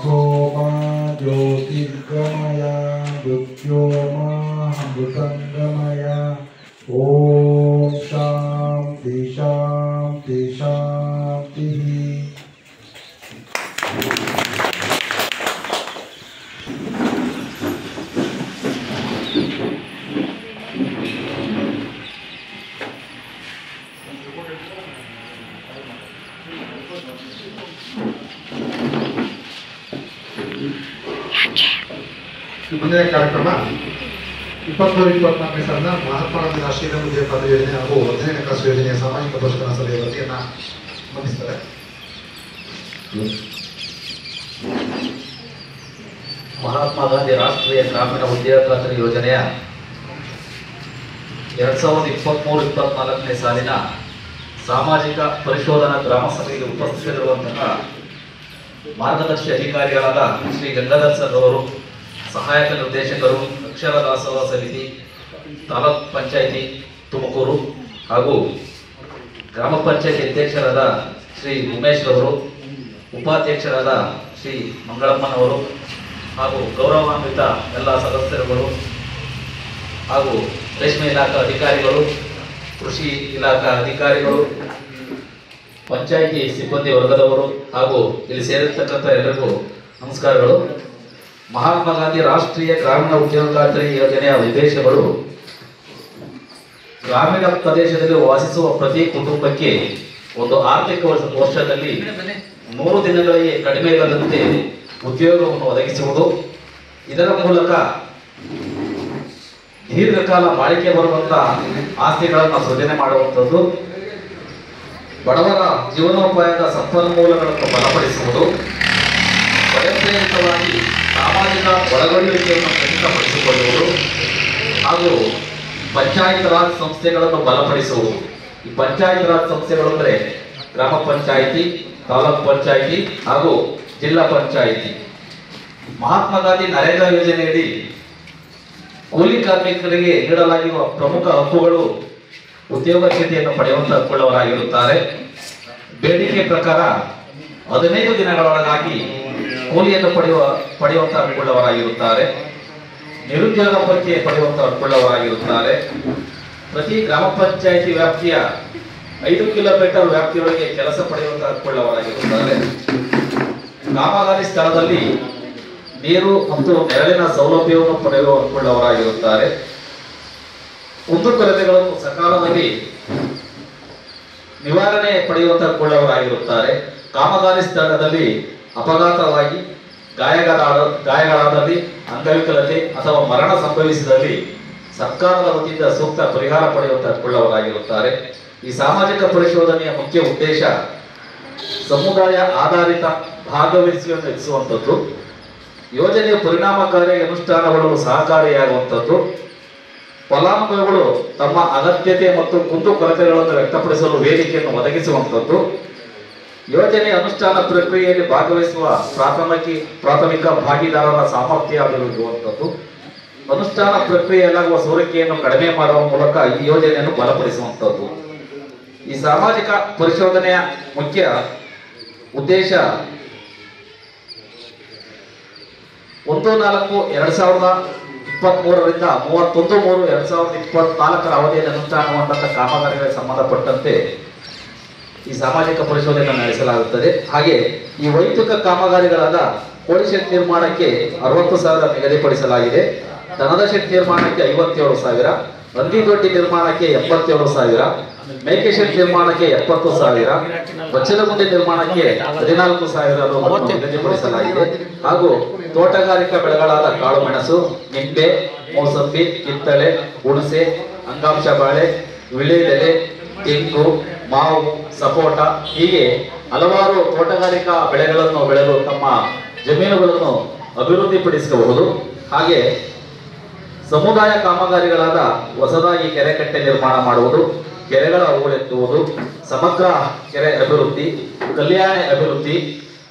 सोमा ज्योतिर्गमय मृत्योमामृतंगमय ओम शांति शांति शांति। ಮುಂದಿನ ಕಾರ್ಯಕ್ರಮ 23-24ನೇ ಸಾಲಿನ ಮಹಾತ್ಮ ಗಾಂಧಿ ರಾಷ್ಟ್ರೀಯ ವಿದ್ಯಾರ್ಥಿ ಪದವಿ ಯೋಜನೆ ಹಾಗೂ 15ನೇ ಹಣಕಾಸು ಯೋಜನೆಯ ಸಾಮಾಜಿಕ ಪರಿಷ್ಕರಣಾ ಸಭೆಯ ವರದಿಯನ್ನು ಮಂಡಿಸ್ತಾರೆ. ಮಹಾತ್ಮ ಗಾಂಧಿ ರಾಷ್ಟ್ರೀಯ ಗ್ರಾಮೀಣ ಉದ್ಯೋಗ ಖಾತ್ರಿ ಯೋಜನೆಯ 2023-24ನೇ ಸಾಲಿನ ಸಾಮಾಜಿಕ ಪರಿಶೋಧನಾ ಗ್ರಾಮ ಸಭೆಗೆ ಉಪಸ್ಥಿತರಿರುವಂತಹ ಮಾರ್ಗದರ್ಶಿ ಅಧಿಕಾರಿಗಳಾದ ಶ್ರೀ ಗಂಗಾಧರ್ ಸರ್ ಅವರು, ಸಹಾಯಕ ನಿರ್ದೇಶಕರು, ಅಕ್ಷರ ದಾಸೋಹ ಸಮಿತಿ, ತಾಲೂಕ್ ಪಂಚಾಯಿತಿ ತುಮಕೂರು ಹಾಗೂ ಗ್ರಾಮ ಪಂಚಾಯಿತಿ ಅಧ್ಯಕ್ಷರಾದ ಶ್ರೀ ಉಮೇಶ್ ಅವರು, ಉಪಾಧ್ಯಕ್ಷರಾದ ಶ್ರೀ ಮಂಗಳಮ್ಮನವರು ಹಾಗೂ ಗೌರವಾನ್ವಿತ ಎಲ್ಲ ಸದಸ್ಯರುಗಳು ಹಾಗೂ ರೇಷ್ಮೆ ಇಲಾಖಾ ಅಧಿಕಾರಿಗಳು, ಕೃಷಿ ಇಲಾಖಾ ಅಧಿಕಾರಿಗಳು, ಪಂಚಾಯಿತಿ ಸಿಬ್ಬಂದಿ ವರ್ಗದವರು ಹಾಗೂ ಇಲ್ಲಿ ಸೇರಿರ್ತಕ್ಕಂಥ ಎಲ್ಲರಿಗೂ ನಮಸ್ಕಾರಗಳು. ಮಹಾತ್ಮ ಗಾಂಧಿ ರಾಷ್ಟ್ರೀಯ ಗ್ರಾಮೀಣ ಉದ್ಯೋಗ ಖಾತ್ರಿ ಯೋಜನೆಯ ಉದ್ದೇಶಗಳು ಗ್ರಾಮೀಣ ಪ್ರದೇಶದಲ್ಲಿ ವಾಸಿಸುವ ಪ್ರತಿ ಕುಟುಂಬಕ್ಕೆ ಒಂದು ಆರ್ಥಿಕ ವರ್ಷದಲ್ಲಿ 100 ದಿನಗಳಿಗೆ ಕಡಿಮೆ ಇಲ್ಲದಂತೆ ಉದ್ಯೋಗವನ್ನು ಒದಗಿಸುವುದು, ಇದರ ಮೂಲಕ ದೀರ್ಘಕಾಲ ಬಾಳಿಕೆ ಬರುವಂತಹ ಆಸ್ತಿಗಳನ್ನು ಸೃಜನೆ ಮಾಡುವಂಥದ್ದು, ಬಡವರ ಜೀವನೋಪಾಯದ ಸಂಪನ್ಮೂಲಗಳನ್ನು ಬಲಪಡಿಸುವುದು, ಸ್ವಯಂಪ್ರೇರಿತವಾಗಿ ಸಾಮಾಜಿಕ ಒಳಗೊಳ್ಳುವಿಕೆಯನ್ನು ಖಚಿತಪಡಿಸಿಕೊಳ್ಳುವುದು ಹಾಗೂ ಪಂಚಾಯತ್ ರಾಜ್ ಸಂಸ್ಥೆಗಳನ್ನು ಬಲಪಡಿಸುವುದು. ಈ ಪಂಚಾಯತ್ ರಾಜ್ ಸಂಸ್ಥೆಗಳು ಅಂದರೆ ಗ್ರಾಮ ಪಂಚಾಯಿತಿ, ತಾಲೂಕ್ ಪಂಚಾಯಿತಿ ಹಾಗೂ ಜಿಲ್ಲಾ ಪಂಚಾಯಿತಿ. ಮಹಾತ್ಮ ಗಾಂಧಿ ನರೇಗಾ ಯೋಜನೆಯಡಿ ಕೂಲಿ ಕಾರ್ಮಿಕರಿಗೆ ನೀಡಲಾಗಿರುವ ಪ್ರಮುಖ ಹಕ್ಕುಗಳು ಉದ್ಯೋಗ ಚೀಟಿಯನ್ನು ಪಡೆಯುವಂತಹವರಾಗಿರುತ್ತಾರೆ. ಬೇಡಿಕೆ ಪ್ರಕಾರ 15 ದಿನಗಳೊಳಗಾಗಿ ಕೂಲಿಯನ್ನು ಪಡೆಯುವಂತ ಹಕ್ಕುಳ್ಳವರಾಗಿರುತ್ತಾರೆ. ನಿರುದ್ಯೋಗ ಭತ್ಯೆ ಪಡೆಯುವಂತ ಹಕ್ಕುಳ್ಳವರಾಗಿರುತ್ತಾರೆ. ಪ್ರತಿ ಗ್ರಾಮ ಪಂಚಾಯಿತಿ ವ್ಯಾಪ್ತಿಯ 5 ಕಿಲೋಮೀಟರ್ ವ್ಯಾಪ್ತಿಯೊಳಗೆ ಕೆಲಸ ಪಡೆಯುವಂತ ಹಕ್ಕುಳ್ಳವರಾಗಿರುತ್ತಾರೆ. ಕಾಮಗಾರಿ ಸ್ಥಳದಲ್ಲಿ ನೀರು ಮತ್ತು ನೆರಳಿನ ಸೌಲಭ್ಯವನ್ನು ಪಡೆಯುವ ಹಕ್ಕುಳ್ಳವರಾಗಿರುತ್ತಾರೆ. ಕುಂದುಕೊರತೆಗಳನ್ನು ಸಕಾಲದಲ್ಲಿ ನಿವಾರಣೆ ಪಡೆಯುವಂತ ಹಕ್ಕುಳ್ಳವರಾಗಿರುತ್ತಾರೆ. ಕಾಮಗಾರಿ ಸ್ಥಳದಲ್ಲಿ ಅಪಘಾತವಾಗಿ ಗಾಯಗಳಾದಲ್ಲಿ, ಅಂಗವಿಕಲತೆ ಅಥವಾ ಮರಣ ಸಂಭವಿಸಿದಲ್ಲಿ ಸರ್ಕಾರದ ವತಿಯಿಂದ ಸೂಕ್ತ ಪರಿಹಾರ ಪಡೆಯುವಂತ ಹಕ್ಕುಳ್ಳವರಾಗಿರುತ್ತಾರೆ. ಈ ಸಾಮಾಜಿಕ ಪರಿಶೋಧನೆಯ ಮುಖ್ಯ ಉದ್ದೇಶ ಸಮುದಾಯ ಆಧಾರಿತ ಭಾಗವಹಿಸುವಿಕೆಯನ್ನು ಹೆಚ್ಚಿಸುವಂಥದ್ದು, ಯೋಜನೆಯ ಪರಿಣಾಮಕಾರಿಯಾಗಿ ಅನುಷ್ಠಾನಗೊಳ್ಳಲು ಸಹಕಾರಿಯಾಗುವಂಥದ್ದು, ಫಲಾನುಭವಿಗಳು ತಮ್ಮ ಅಗತ್ಯತೆ ಮತ್ತು ಕುಂದುಕೊರತೆಗಳನ್ನು ವ್ಯಕ್ತಪಡಿಸಲು ವೇದಿಕೆಯನ್ನು ಒದಗಿಸುವಂಥದ್ದು, ಯೋಜನೆ ಅನುಷ್ಠಾನ ಪ್ರಕ್ರಿಯೆಯಲ್ಲಿ ಭಾಗವಹಿಸುವ ಪ್ರಾಥಮಿಕ ಭಾಗಿದಾರರ ಸಾಮರ್ಥ್ಯ ಅಭಿವೃದ್ಧಿಸುವಂಥದ್ದು, ಅನುಷ್ಠಾನ ಪ್ರಕ್ರಿಯೆಯಲ್ಲಾಗುವ ಸೋರಿಕೆಯನ್ನು ಕಡಿಮೆ ಮಾಡುವ ಮೂಲಕ ಈ ಯೋಜನೆಯನ್ನು ಬಲಪಡಿಸುವಂಥದ್ದು. ಈ ಸಾಮಾಜಿಕ ಪರಿಶೋಧನೆಯ ಮುಖ್ಯ ಉದ್ದೇಶ 1/4/2023ರಿಂದ 31/3/2024 ಅವಧಿಯಲ್ಲಿ ಅನುಷ್ಠಾನಗೊಂಡಂತ ಕಾಮಗಾರಿಗಳಿಗೆ ಸಂಬಂಧಪಟ್ಟಂತೆ ಈ ಸಾಮಾಜಿಕ ಪರಿಶೋಧನೆ ನಡೆಸಲಾಗುತ್ತದೆ. ಹಾಗೆ ಈ ವೈಯಕ್ತಿಕ ಕಾಮಗಾರಿಗಳಾದ ಕೋಳಿ ಶೆಡ್ ನಿರ್ಮಾಣಕ್ಕೆ 60,000 ನಿಗದಿಪಡಿಸಲಾಗಿದೆ. ದನದ ಶೆಡ್ ನಿರ್ಮಾಣಕ್ಕೆ 57,000, ಹಂದಿ ದೊಡ್ಡಿ ನಿರ್ಮಾಣಕ್ಕೆ 77,000, ಮೇಕೆ ಶೆಡ್ ನಿರ್ಮಾಣಕ್ಕೆ 70,000, ಬಚ್ಚಲ ಗುಂಡಿ ನಿರ್ಮಾಣಕ್ಕೆ 14,000 ನಿಗದಿಪಡಿಸಲಾಗಿದೆ. ಹಾಗೂ ತೋಟಗಾರಿಕಾ ಬೆಳೆಗಳಾದ ಕಾಳು ಮೆಣಸು, ನಿಂಬೆ, ಮೋಸಂಬಿ, ಕಿತ್ತಳೆ, ಹುಣಸೆ, ಅಂಗಾಂಶ ಬಾಳೆ, ವಿಳ್ಯೆದೆಲೆ, ತೆಂಗು, ಮಾವು, ಸಪೋಟ ಹೀಗೆ ಹಲವಾರು ತೋಟಗಾರಿಕಾ ಬೆಳೆಗಳನ್ನು ಬೆಳೆದು ತಮ್ಮ ಜಮೀನುಗಳನ್ನು ಅಭಿವೃದ್ಧಿಪಡಿಸಬಹುದು. ಹಾಗೆ ಸಮುದಾಯ ಕಾಮಗಾರಿಗಳಾದ ಹೊಸದಾಗಿ ಕೆರೆಕಟ್ಟೆ ನಿರ್ಮಾಣ ಮಾಡುವುದು, ಕೆರೆಗಳ ಹೂಳೆತ್ತುವುದು, ಸಮಗ್ರ ಕೆರೆ ಅಭಿವೃದ್ಧಿ, ಕಲ್ಯಾಣ ಅಭಿವೃದ್ಧಿ,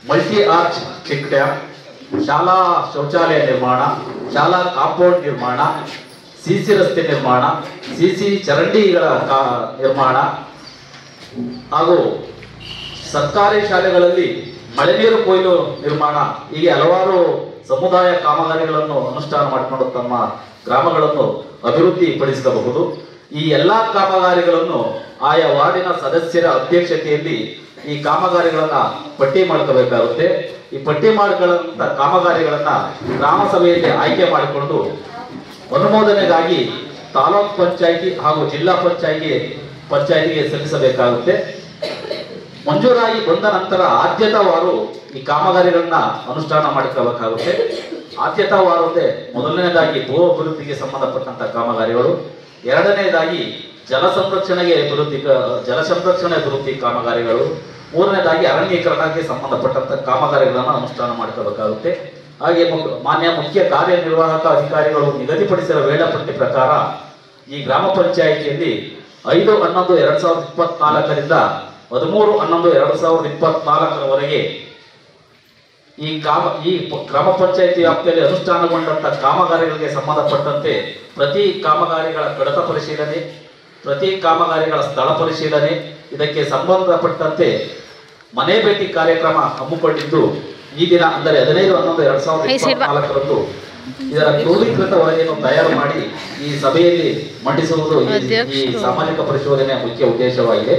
ಮಲ್ಟಿ ಆರ್ಚ್ ಚೆಕ್ ಡ್ಯಾಮ್, ಶಾಲಾ ಶೌಚಾಲಯ ನಿರ್ಮಾಣ, ಶಾಲಾ ಕಾಂಪೌಂಡ್ ನಿರ್ಮಾಣ, ಸಿಸಿ ರಸ್ತೆ ನಿರ್ಮಾಣ, ಸಿಸಿ ಚರಂಡಿಗಳ ನಿರ್ಮಾಣ ಹಾಗೂ ಸರ್ಕಾರಿ ಶಾಲೆಗಳಲ್ಲಿ ಮಳೆ ನೀರು ಕೊಯ್ಲು ನಿರ್ಮಾಣ ಹೀಗೆ ಹಲವಾರು ಸಮುದಾಯ ಕಾಮಗಾರಿಗಳನ್ನು ಅನುಷ್ಠಾನ ಮಾಡಿಕೊಂಡು ತಮ್ಮ ಗ್ರಾಮಗಳನ್ನು ಅಭಿವೃದ್ಧಿ ಪಡಿಸಬಹುದು. ಈ ಎಲ್ಲಾ ಕಾಮಗಾರಿಗಳನ್ನು ಆಯಾ ವಾರ್ಡಿನ ಸದಸ್ಯರ ಅಧ್ಯಕ್ಷತೆಯಲ್ಲಿ ಈ ಕಾಮಗಾರಿಗಳನ್ನ ಪಟ್ಟಿ ಮಾಡ್ಕೋಬೇಕಾಗುತ್ತೆ. ಈ ಪಟ್ಟಿ ಮಾಡಿಕೊಳ್ಳುವಂತ ಕಾಮಗಾರಿಗಳನ್ನ ಗ್ರಾಮ ಸಭೆಯಲ್ಲಿ ಆಯ್ಕೆ ಮಾಡಿಕೊಂಡು ಅನುಮೋದನೆಗಾಗಿ ತಾಲೂಕ್ ಪಂಚಾಯಿತಿ ಹಾಗೂ ಜಿಲ್ಲಾ ಪಂಚಾಯಿತಿಗೆ ಸಲ್ಲಿಸಬೇಕಾಗುತ್ತೆ. ಮಂಜೂರಾಗಿ ಬಂದ ನಂತರ ಆದ್ಯತಾವಾರು ಈ ಕಾಮಗಾರಿಗಳನ್ನ ಅನುಷ್ಠಾನ ಮಾಡಿಕೊಳ್ಳಬೇಕಾಗುತ್ತೆ. ಆದ್ಯತಾವಾರು ಅಂದ್ರೆ ಮೊದಲನೇದಾಗಿ ಭೂ ಅಭಿವೃದ್ಧಿಗೆ ಸಂಬಂಧಪಟ್ಟಂತ ಕಾಮಗಾರಿಗಳು, ಎರಡನೇದಾಗಿ ಜಲ ಸಂರಕ್ಷಣೆ ಅಭಿವೃದ್ಧಿ ಕಾಮಗಾರಿಗಳು, ಮೂರನೇದಾಗಿ ಅರಣ್ಯೀಕರಣಕ್ಕೆ ಸಂಬಂಧಪಟ್ಟಂತ ಕಾಮಗಾರಿಗಳನ್ನು ಅನುಷ್ಠಾನ ಮಾಡಿಕೊಳ್ಳಬೇಕಾಗುತ್ತೆ. ಹಾಗೆ ಮಾನ್ಯ ಮುಖ್ಯ ಕಾರ್ಯನಿರ್ವಾಹಕ ಅಧಿಕಾರಿಗಳು ನಿಗದಿಪಡಿಸಿದ ವೇಳಾಪಟ್ಟಿ ಪ್ರಕಾರ ಈ ಗ್ರಾಮ ಪಂಚಾಯಿತಿಯಲ್ಲಿ 5/11/2024ರಿಂದ 13/11/2024ರವರೆಗೆ ಈ ಗ್ರಾಮ ಪಂಚಾಯಿತಿ ವ್ಯಾಪ್ತಿಯಲ್ಲಿ ಅನುಷ್ಠಾನಗೊಂಡಂತ ಕಾಮಗಾರಿಗಳಿಗೆ ಸಂಬಂಧಪಟ್ಟಂತೆ ಪ್ರತಿ ಕಾಮಗಾರಿಗಳ ಕಡತ ಪರಿಶೀಲನೆ, ಪ್ರತಿ ಕಾಮಗಾರಿಗಳ ಸ್ಥಳ ಪರಿಶೀಲನೆ, ಇದಕ್ಕೆ ಸಂಬಂಧಪಟ್ಟಂತೆ ಮನೆ ಭೇಟಿ ಕಾರ್ಯಕ್ರಮ ಹಮ್ಮಿಕೊಂಡಿದ್ದು ಈ ದಿನ ಅಂದರೆ 15/11/2024ರಂದು ಇದರ ಕ್ರೋಢೀಕೃತ ವರದಿಯನ್ನು ತಯಾರು ಮಾಡಿ ಈ ಸಭೆಯಲ್ಲಿ ಮಂಡಿಸುವುದು ಈ ಸಾಮಾಜಿಕ ಪರಿಶೋಧನೆಯ ಮುಖ್ಯ ಉದ್ದೇಶವಾಗಿದೆ.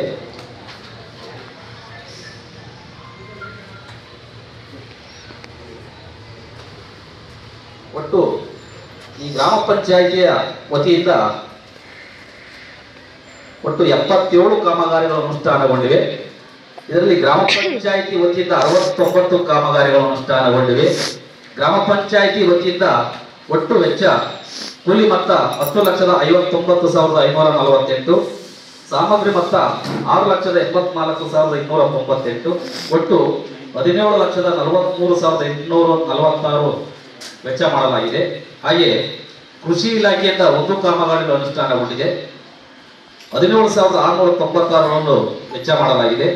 ಒಟ್ಟು ಈ ಗ್ರಾಮ ಪಂಚಾಯಿತಿಯ ವತಿಯಿಂದ ಒಟ್ಟು 77 ಕಾಮಗಾರಿಗಳು ಅನುಷ್ಠಾನಗೊಂಡಿವೆ. ಇದರಲ್ಲಿ ಗ್ರಾಮ ಪಂಚಾಯಿತಿ ವತಿಯಿಂದ 69 ಕಾಮಗಾರಿಗಳು ಅನುಷ್ಠಾನಗೊಂಡಿವೆ. ಗ್ರಾಮ ಪಂಚಾಯಿತಿ ವತಿಯಿಂದ ಒಟ್ಟು ವೆಚ್ಚ ಕೂಲಿ ಮೊತ್ತ 10,59,548, ಸಾಮಗ್ರಿ ಮೊತ್ತ 6,84,298, ಒಟ್ಟು 17,43,846 ವೆಚ್ಚ ಮಾಡಲಾಗಿದೆ. ಹಾಗೆ ಕೃಷಿ ಇಲಾಖೆಯಿಂದ 1 ಕಾಮಗಾರಿಗಳು ಅನುಷ್ಠಾನಗೊಂಡಿದೆ. 17,696 ವೆಚ್ಚ ಮಾಡಲಾಗಿದೆ.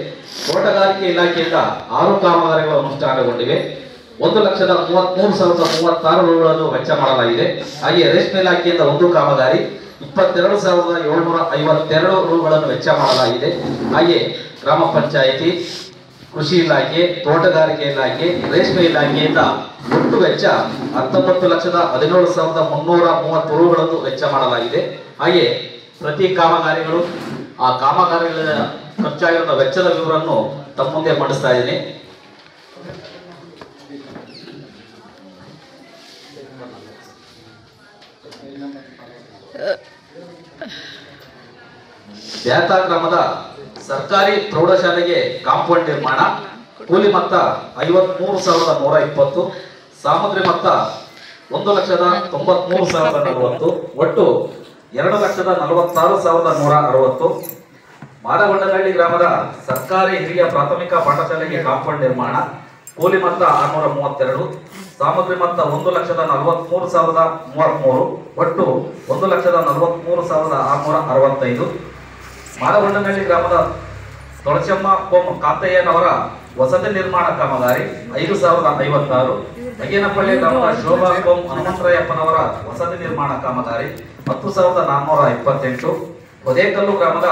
ತೋಟಗಾರಿಕೆ ಇಲಾಖೆಯಿಂದ 6 ಕಾಮಗಾರಿಗಳು ಅನುಷ್ಠಾನಗೊಂಡಿವೆ. 1,33,036 ವೆಚ್ಚ ಮಾಡಲಾಗಿದೆ. ಹಾಗೆ ರೇಷ್ಮೆ ಇಲಾಖೆಯಿಂದ 1 ಕಾಮಗಾರಿ 22,752 ವೆಚ್ಚ ಮಾಡಲಾಗಿದೆ. ಹಾಗೆ ಗ್ರಾಮ ಪಂಚಾಯಿತಿ, ಕೃಷಿ ಇಲಾಖೆ, ತೋಟಗಾರಿಕೆ ಇಲಾಖೆ, ರೇಷ್ಮೆ ಇಲಾಖೆಯಿಂದ ಒಟ್ಟು ವೆಚ್ಚ 19,17,330 ವೆಚ್ಚ ಮಾಡಲಾಗಿದೆ. ಹಾಗೆ ಪ್ರತಿ ಕಾಮಗಾರಿಗಳು ಆ ಕಾಮಗಾರಿಗಳ ಖರ್ಚಾಗಿರುವ ವೆಚ್ಚದ ವಿವರವನ್ನು ತಮ್ಮ ಮುಂದೆ ಮಂಡಿಸ್ತಾ ಇದ್ದೀನಿ. ಬ್ಯಾತಾ ಗ್ರಾಮದ ಸರ್ಕಾರಿ ಪ್ರೌಢಶಾಲೆಗೆ ಕಾಂಪೌಂಡ್ ನಿರ್ಮಾಣ, ಕೂಲಿ ಮೊತ್ತ 53,120, ಸಾಮಗ್ರಿ ಮೊತ್ತ 1,93,040, ಒಟ್ಟು 2,46,160. ಮಾದಗೊಂಡನಹಳ್ಳಿ ಗ್ರಾಮದ ಸರ್ಕಾರಿ ಹಿರಿಯ ಪ್ರಾಥಮಿಕ ಪಾಠಶಾಲೆಗೆ ಕಾಂಪೌಂಡ್ ನಿರ್ಮಾಣ, ಕೂಲಿ ಮೊತ್ತ 632, ಸಾಮಗ್ರಿ ಮೊತ್ತ 1,43,033, ಒಟ್ಟು 1,43,665. ಮಾದಗೊಂಡನಹಳ್ಳಿ ಗ್ರಾಮದ ತೊಳಚಮ್ಮ ಕೋಮ್ ಕಾಂತಯ್ಯನವರ ವಸತಿ ನಿರ್ಮಾಣ ಕಾಮಗಾರಿ 5,056. ಅಗೇನಪಳ್ಳಿ ಗ್ರಾಮದ ಶೋಭಾ ಕೋಮ್ ಹನುಮಂತರಾಯಪ್ಪನವರ ವಸತಿ ನಿರ್ಮಾಣ ಕಾಮಗಾರಿ 10,428. ಹೊದೇಕಲ್ಲು ಗ್ರಾಮದ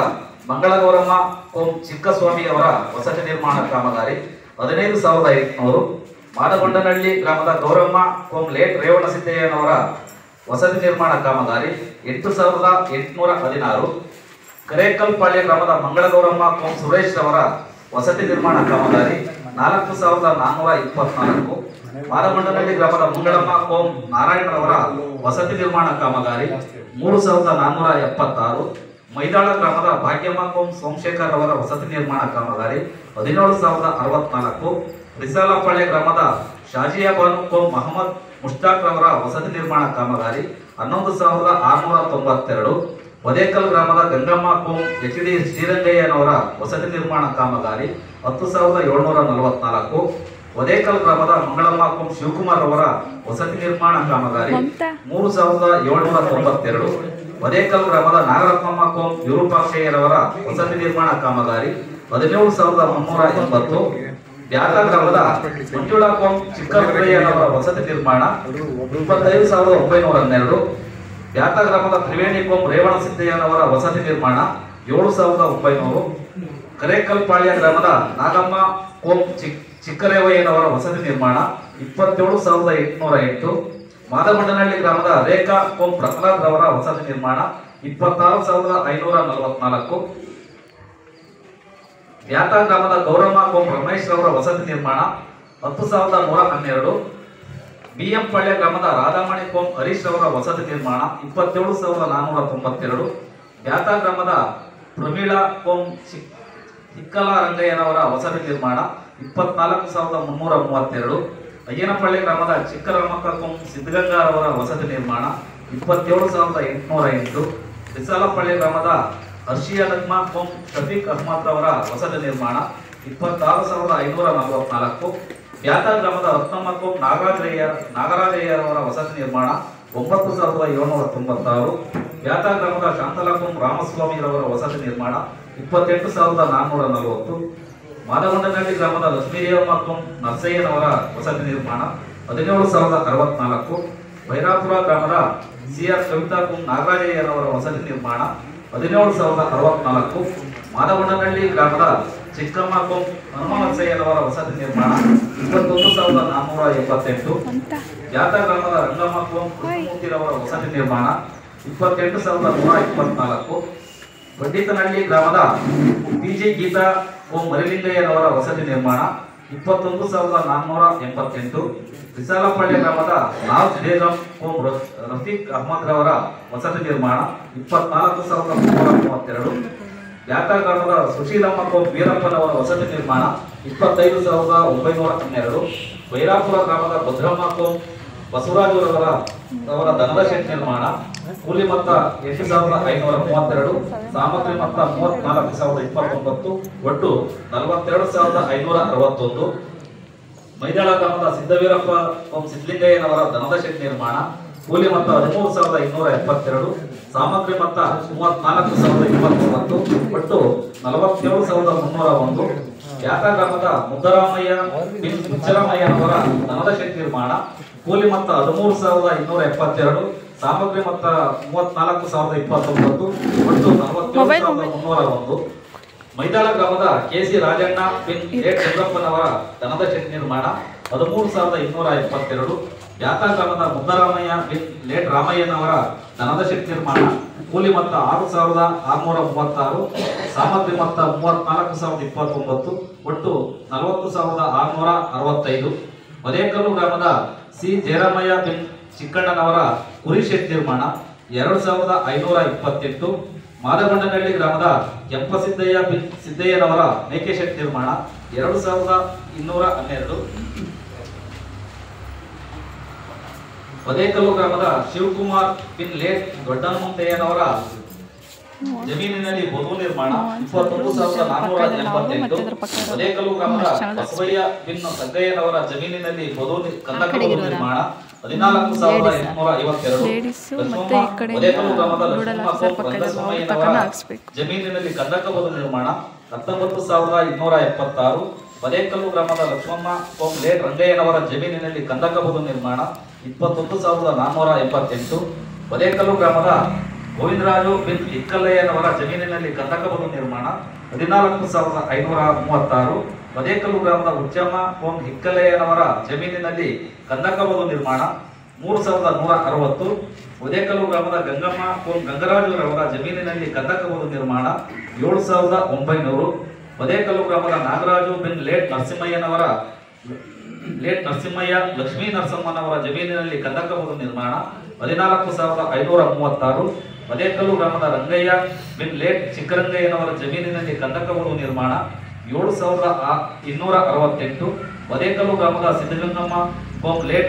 ಮಂಗಳಗೌರಮ್ಮ ಕೋಮ್ ಚಿಕ್ಕಸ್ವಾಮಿ ಅವರ ವಸತಿ ನಿರ್ಮಾಣ ಕಾಮಗಾರಿ 15,800. ಮಾದಗೊಂಡನಹಳ್ಳಿ ಗ್ರಾಮದ ಗೌರಮ್ಮ ಕೋಮ್ ಲೇಟ್ ರೇವಣಸಿದ್ದಯ್ಯನವರ ವಸತಿ ನಿರ್ಮಾಣ ಕಾಮಗಾರಿ 8,816. ಕರೇಕಲ್ಪಾಳ್ಯ ಗ್ರಾಮದ ಮಂಗಳಗೌರಮ್ಮ ಕೋಮ್ ಸುರೇಶ್ ಅವರ ವಸತಿ ನಿರ್ಮಾಣ ಕಾಮಗಾರಿ 4,424. ಮಾದಗೊಂಡನಹಳ್ಳಿ ಗ್ರಾಮದ ಮಂಗಳಮ್ಮ ಕೋಮ್ ನಾರಾಯಣರವರ ವಸತಿ ನಿರ್ಮಾಣ ಕಾಮಗಾರಿ 3,476. ಮೈದಾಳ ಗ್ರಾಮದ ಭಾಗ್ಯಮ್ಮ ಕೋಮ್ ಸೋಮಶೇಖರ್ ಅವರ ವಸತಿ ನಿರ್ಮಾಣ ಕಾಮಗಾರಿ 17,064. ರಿಸಾಲಪಾಳ್ಯ ಗ್ರಾಮದ ಶಾಜಿಯಾ ಬಾನು ಕೋಮ್ ಮೊಹಮ್ಮದ್ ಮುಷ್ತಾಕ್ ರವರ ವಸತಿ ನಿರ್ಮಾಣ ಕಾಮಗಾರಿ 11,692. ಹೊದೇಕಲ್ ಗ್ರಾಮದ ಗಂಗಮ್ಮ ಕೋಮ್ HD ಶ್ರೀರಂಗಯ್ಯನವರ ವಸತಿ ನಿರ್ಮಾಣ ಕಾಮಗಾರಿ 10,744. ಹೊದೇಕಲ್ ಗ್ರಾಮದ ಮಂಗಳಮ್ಮ ಕೋಮ್ ಶಿವಕುಮಾರ್ ಅವರ ವಸತಿ ನಿರ್ಮಾಣ ಕಾಮಗಾರಿ 3,792. ಹೊದೇಕಲ್ ಗ್ರಾಮದ ನಾಗರತ್ನಮ್ಮ ಕೋಮ್ ವಿರೂಪಾಕ್ಷಯ್ಯರವರ ವಸತಿ ನಿರ್ಮಾಣ ಕಾಮಗಾರಿ 17,380. ಬ್ಯಾತ ಗ್ರಾಮದ ಮಂಜುಳಾ ಕೋಮ್ ಚಿಕ್ಕಬಳ್ಳಯ್ಯನವರ ವಸತಿ ನಿರ್ಮಾಣ 25,912. ಬ್ಯಾತ ಗ್ರಾಮದ ತ್ರಿವೇಣಿ ಕೋಮ್ ರೇವಣಸಿದ್ದಯ್ಯನವರ ವಸತಿ ನಿರ್ಮಾಣ 7,900. ಕರೇಕಲ್ಪಾಳ್ಯ ಗ್ರಾಮದ ನಾಗಮ್ಮ ಕೋಂ ಚಿಕ್ಕರೇವಯ್ಯನವರ ವಸತಿ ನಿರ್ಮಾಣ 27,808. ಮಾದಗೊಂಡನಹಳ್ಳಿ ಗ್ರಾಮದ ರೇಖಾ ಕೋಂ ಪ್ರಹ್ಲಾದ್ ರವರ ವಸತಿ ನಿರ್ಮಾಣ 26,544. ಬ್ಯಾತ ಗ್ರಾಮದ ಗೌರಮ್ಮ ಕೋಂ ರಮೇಶ್ ರವರ ವಸತಿ ನಿರ್ಮಾಣ 10,112. ಬಿಎಂ ಪಾಳ್ಯ ಗ್ರಾಮದ ರಾಧಾಮಣಿ ಕೋಂ ಹರೀಶ್ ರವರ ವಸತಿ ನಿರ್ಮಾಣ 27,492. ಬ್ಯಾತ ಗ್ರಾಮದ ಪ್ರಮೀಳಾ ಕೋಂ ಹಿಕ್ಕಲ ರಂಗಯ್ಯನವರ ವಸತಿ ನಿರ್ಮಾಣ 24,332. ಅಯ್ಯನಪಳ್ಳಿ ಗ್ರಾಮದ ಚಿಕ್ಕರಾಮಕ್ಕ ಕೋಂ ಸಿದ್ಧಗಂಗಾರವರ ವಸತಿ ನಿರ್ಮಾಣ 27,808. ವಿಸಾಲಪಳ್ಳಿ ಗ್ರಾಮದ ಹರ್ಷಿಯಾ ಲಗ್ಮ ಕೋಂ ಶಫೀಕ್ ಅಹ್ಮದ್ ರವರ ವಸತಿ ನಿರ್ಮಾಣ 26,544. ಬ್ಯಾತ ಗ್ರಾಮದ ರತ್ನಮ್ಮ ಕೋಂ ನಾಗರಾಜಯ್ಯರವರ ವಸತಿ ನಿರ್ಮಾಣ 9,796. ಬ್ಯಾತ ಗ್ರಾಮದ ಶಾಂತಲಾ ಕೋಂ ರಾಮಸ್ವಾಮಿರವರ ವಸತಿ ನಿರ್ಮಾಣ 28,440. ಮಾದಗೊಂಡನಹಳ್ಳಿ ಗ್ರಾಮದ ಲಕ್ಷ್ಮೀದೇವಮ್ಮ ಕೋಂ ನರಸಯ್ಯನವರ ವಸತಿ ನಿರ್ಮಾಣ 17,064. ಭೈರಾಪುರ ಗ್ರಾಮದ ಸಿಆರ್ ಕವಿತಾ ಕೋಂ ನಾಗರಾಜಯ್ಯನವರ ವಸತಿ ನಿರ್ಮಾಣ 17,064. ಮಾದಗೊಂಡನಹಳ್ಳಿ ಗ್ರಾಮದ ಚಿಕ್ಕಮ್ಮ ಕೋಂ ಹನುಮನರಸಯ್ಯನವರ ವಸತಿ ನಿರ್ಮಾಣ 21,478. ಜಾತ ಗ್ರಾಮದ ರಂಗಮ್ಮ ಕೋಂ ಕೃಷ್ಣಮೂರ್ತಿರವರ ವಸತಿ ನಿರ್ಮಾಣ 28,124. ಬಂಡಿತನಹಳ್ಳಿ ಗ್ರಾಮದ ಪಿಜಿ ಗೀತಾ ಓಂ ಮರಿಲಿಂಗಯ್ಯನವರ ವಸತಿ ನಿರ್ಮಾಣ 21,488. ವಿಸಾಲಪಳ್ಳಿ ಗ್ರಾಮದ ನಾಜ್ ಬೇಗಂ ಓಂ ರಫೀಕ್ ಅಹ್ಮದ್ ರವರ ವಸತಿ ನಿರ್ಮಾಣ 24,332. ಬ್ಯಾತ ಗ್ರಾಮದ ಸುಶೀಲಮ್ಮ ಕೋಂ ವೀರಪ್ಪನವರ ವಸತಿ ನಿರ್ಮಾಣ 25,912. ಬೈರಾಪುರ ಗ್ರಾಮದ ಭದ್ರಮ್ಮ ಕೋಂ ಬಸವರಾಜರವರ ದನದ ಶೆಡ್ ನಿರ್ಮಾಣ ಕೂಲಿ ಮೊತ್ತ 8,532. ಸಾಮಗ್ರಿ ಮೊತ್ತ 34,029. ಒಟ್ಟು 42,561. ಮೈದಾಳ ಗ್ರಾಮದ ಸಿದ್ದವೀರಪ್ಪ ಓಂ ಸಿದ್ಧಲಿಂಗಯ್ಯನವರ ದನದ ಶೆಡ್ ನಿರ್ಮಾಣ ಕೂಲಿ ಮೊತ್ತ 13,272. ಸಾಮಗ್ರಿ ಮೊತ್ತ 34,029. ಒಟ್ಟು 47,301. ಯಾತ ಗ್ರಾಮದ ಮುದ್ದರಾಮಯ್ಯ ಬಿಚ್ಚರಾಮಯ್ಯನವರ ದನದ ಶೆಡ್ ನಿರ್ಮಾಣ ಕೂಲಿ ಮೊತ್ತ 13,272. ಸಾಮಗ್ರಿ ಮೊತ್ತ 34,029. ಒಟ್ಟು 47,301. ಮೈದಾಳ ಗ್ರಾಮದ ಕೆಸಿ ರಾಜಣ್ಣ ಬಿನ್ ಎ ಚಂದ್ರಪ್ಪನವರ ದನದ ಶೆಡ್ ನಿರ್ಮಾಣ 13,272. ಬ್ಯಾತ ಗ್ರಾಮದ ಮುದ್ದರಾಮಯ್ಯ ಬಿನ್ ಲೇಟ್ ರಾಮಯ್ಯನವರ ದನದ ಶೆಡ್ ನಿರ್ಮಾಣ ಕೂಲಿ ಮೊತ್ತ 6,636. ಸಾಮಗ್ರಿ ಮೊತ್ತ 34,029. ಒಟ್ಟು 40,665. ಮದೇಕಲ್ಲು ಗ್ರಾಮದ ಸಿ ಜಯರಾಮಯ್ಯ ಬಿನ್ ಚಿಕ್ಕಣ್ಣನವರ ಕುರಿ ಶೆಡ್ ನಿರ್ಮಾಣ 2,528. ಮಾದಗೊಂಡನಹಳ್ಳಿ ಗ್ರಾಮದ ಕೆಂಪಸಿದ್ದಯ್ಯ ಬಿನ್ ಸಿದ್ದಯ್ಯನವರ ಮೇಕೆ ಶೆಡ್ ನಿರ್ಮಾಣ 2,212. ಮದೇಕಲ್ಲು ಗ್ರಾಮದ ಶಿವಕುಮಾರ್ ಬಿನ್ ಲೇಟ್ ದೊಡ್ಡಹನುಮಂತಯ್ಯನವರ ಜಮೀನಿನಲ್ಲಿ ಬದು ನಿರ್ಮಾಣ 21,488. ಮದೇಕಲ್ಲು ಗ್ರಾಮದ ಬಸವಯ್ಯ ಬಿನ್ ಸಗ್ಗಯ್ಯನವರ ಜಮೀನಿನಲ್ಲಿ ಬದು ಕಂದಕ ನಿರ್ಮಾಣ 14,852. ಮದೇಕಲ್ಲು ಗ್ರಾಮದ ರಂಗಸ್ವಾಮಯ್ಯನವರ ಜಮೀನಿನಲ್ಲಿ ಕಂದಕ ಬದು ನಿರ್ಮಾಣ 19,276. ಮದೇಕಲ್ಲು ಗ್ರಾಮದ ಲಕ್ಷ್ಮಮ್ಮ ಕೋಂ ಲೇಟ್ ರಂಗಯ್ಯನವರ ಜಮೀನಿನಲ್ಲಿ ಕಂದಕ ಬದು ನಿರ್ಮಾಣ 21,488. ಮದೇಕಲ್ಲು ಗ್ರಾಮದ ಗೋವಿಂದರಾಜು ಬಿನ್ ಹಿಕ್ಕಲ್ಲಯ್ಯನವರ ಜಮೀನಿನಲ್ಲಿ ಕಂದಕ ಬದು ನಿರ್ಮಾಣ 14,536. ಮದೇಕಲ್ಲು ಗ್ರಾಮದ ಉಚ್ಚಮ್ಮ ಕೋಂ ಹಿಕ್ಕಲ್ಲಯ್ಯನವರ ಜಮೀನಿನಲ್ಲಿ ಕಂದಕ ಬದು ನಿರ್ಮಾಣ 3,160. ಮದೇಕಲ್ಲು ಗ್ರಾಮದ ಗಂಗಮ್ಮ ಕೋಂ ಗಂಗರಾಜುರವರ ಜಮೀನಿನಲ್ಲಿ ಕಂದಕ ಬದು ನಿರ್ಮಾಣ 7,900. ಮದೇಕಲ್ಲು ಗ್ರಾಮದ ನಾಗರಾಜು ಬಿನ್ ಲೇಟ್ ನರಸಿಂಹಯ್ಯ ಲಕ್ಷ್ಮೀ ನರಸಮ್ಮನವರ ಜಮೀನಿನಲ್ಲಿ ಕಂದಕ ಬದು ನಿರ್ಮಾಣ 14,536. ಮದೇಕಲ್ಲು ಗ್ರಾಮದ ರಂಗಯ್ಯ ಬಿನ್ ಲೇಟ್ ಚಿಕ್ಕರಂಗಯ್ಯನವರ ಜಮೀನಿನಲ್ಲಿ ಕಂದಕ ಬದು ನಿರ್ಮಾಣ 7,268. ಮದೇಕಲ್ಲು ಗ್ರಾಮದ ಸಿದ್ಧಗಂಗಮ್ಮ ಕೋಂ ಲೇಟ್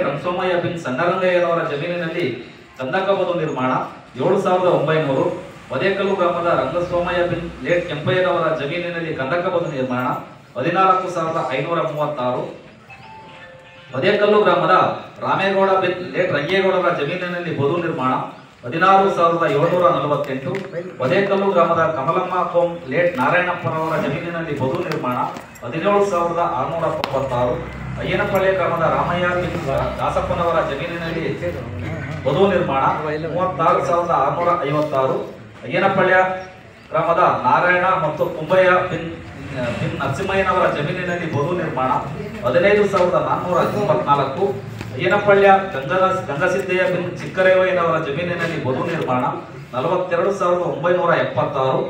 ರಂಗಸ್ವಾಮಯ್ಯ ಬಿನ್ ಸಣ್ಣರಂಗಯ್ಯನವರ ಜಮೀನಿನಲ್ಲಿ ಕಂದಕ ಬದು ನಿರ್ಮಾಣ 7,900. ಮದೇಕಲ್ಲು ಗ್ರಾಮದ ರಂಗಸ್ವಾಮಯ್ಯ ಬಿನ್ ಲೇಟ್ ಕೆಂಪಯ್ಯನವರ ಜಮೀನಿನಲ್ಲಿ ಕಂದಕ ಬದು ನಿರ್ಮಾಣ 14,536. ಮದೇಕಲ್ಲು ಗ್ರಾಮದ ರಾಮೇಗೌಡ ಬಿನ್ ಲೇಟ್ ರಂಗೇಗೌಡರ ಜಮೀನಿನಲ್ಲಿ ಬದು ನಿರ್ಮಾಣ 16,748. ಮದೇಕಲ್ಲು ಗ್ರಾಮದ ಕಮಲಮ್ಮ ಕೋಂ ಲೇಟ್ ನಾರಾಯಣಪ್ಪನವರ ಜಮೀನಿನಲ್ಲಿ ಬದು ನಿರ್ಮಾಣ 17,676. ಅಯ್ಯನಪಳ್ಳಿ ಗ್ರಾಮದ ರಾಮಯ್ಯ ಬಿನ್ ದಾಸಪ್ಪನವರ ಜಮೀನಿನಲ್ಲಿ ಬದು ನಿರ್ಮಾಣ 36,656. ಅಯ್ಯನಪಳ್ಯ ಗ್ರಾಮದ ನಾರಾಯಣ ಮತ್ತು ಕುಂಬಯ್ಯ ಬಿನ್ ನರಸಿಂಹಯ್ಯನವರ ಜಮೀನಿನಲ್ಲಿ ಬದು ನಿರ್ಮಾಣ 15,424. ಅಯ್ಯನಪಳ್ಯ ಗಂಗಸಿದ್ದಯ್ಯ ಬಿನ್ ಚಿಕ್ಕರೇವಯ್ಯನವರ ಜಮೀನಿನಲ್ಲಿ ಬದು ನಿರ್ಮಾಣ 42,976.